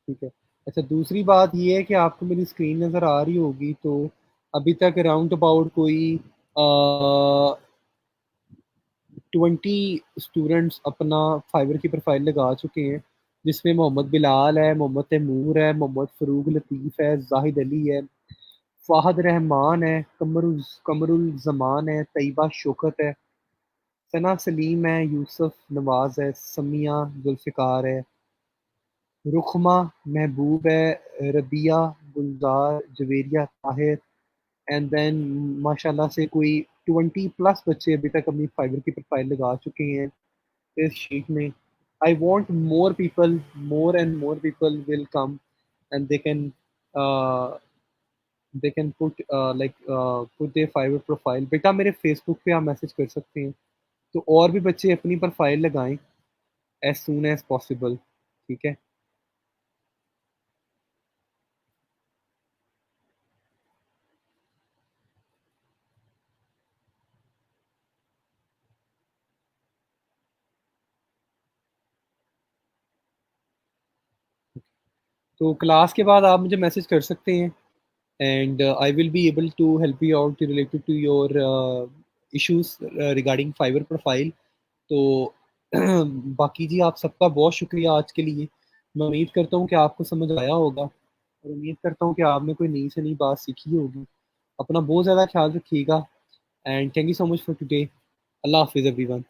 ठीक है। अच्छा, दूसरी बात ये है कि आपको मेरी स्क्रीन नज़र आ रही होगी, तो अभी तक अराउंड अबाउट कोई 20 स्टूडेंट्स अपना फाइवर की प्रोफाइल लगा चुके हैं, जिसमें मोहम्मद बिलाल है, मोहम्मद तैमूर है, मोहम्मद फ़रूक लतीफ़ है, जाहिद अली है, फ़ाहद रहमान है, कमरुल ज़मान है, तैयबा शौकत है, सना सलीम है, यूसुफ नवाज है, समिया जुल्फ़िकार है, रुखमा महबूब है, रबिया गुलजार जवेरिया ताहिर, एंड देन माशाल्लाह से कोई 20 प्लस बच्चे अभी तक अपनी फाइबर की प्रोफाइल लगा चुके हैं इस शीट में। I want more people, more and more people will come and they can put like put their Fiverr profile. बेटा मेरे फेसबुक पे आप मैसेज कर सकते हैं, तो और भी बच्चे अपनी प्रोफाइल लगाएं एज सून एज पॉसिबल। ठीक है, तो क्लास के बाद आप मुझे मैसेज कर सकते हैं and I will be able to help you out related to your issues regarding Fiverr profile. तो बाकी जी आप सबका बहुत शुक्रिया आज के लिए। मैं उम्मीद करता हूँ कि आपको समझ आया होगा, और उम्मीद करता हूँ कि आपने कोई नई से नई बात सीखी होगी। अपना बहुत ज़्यादा ख्याल रखिएगा and thank you so much for today. अल्लाह हाफिज़ एवरीवन।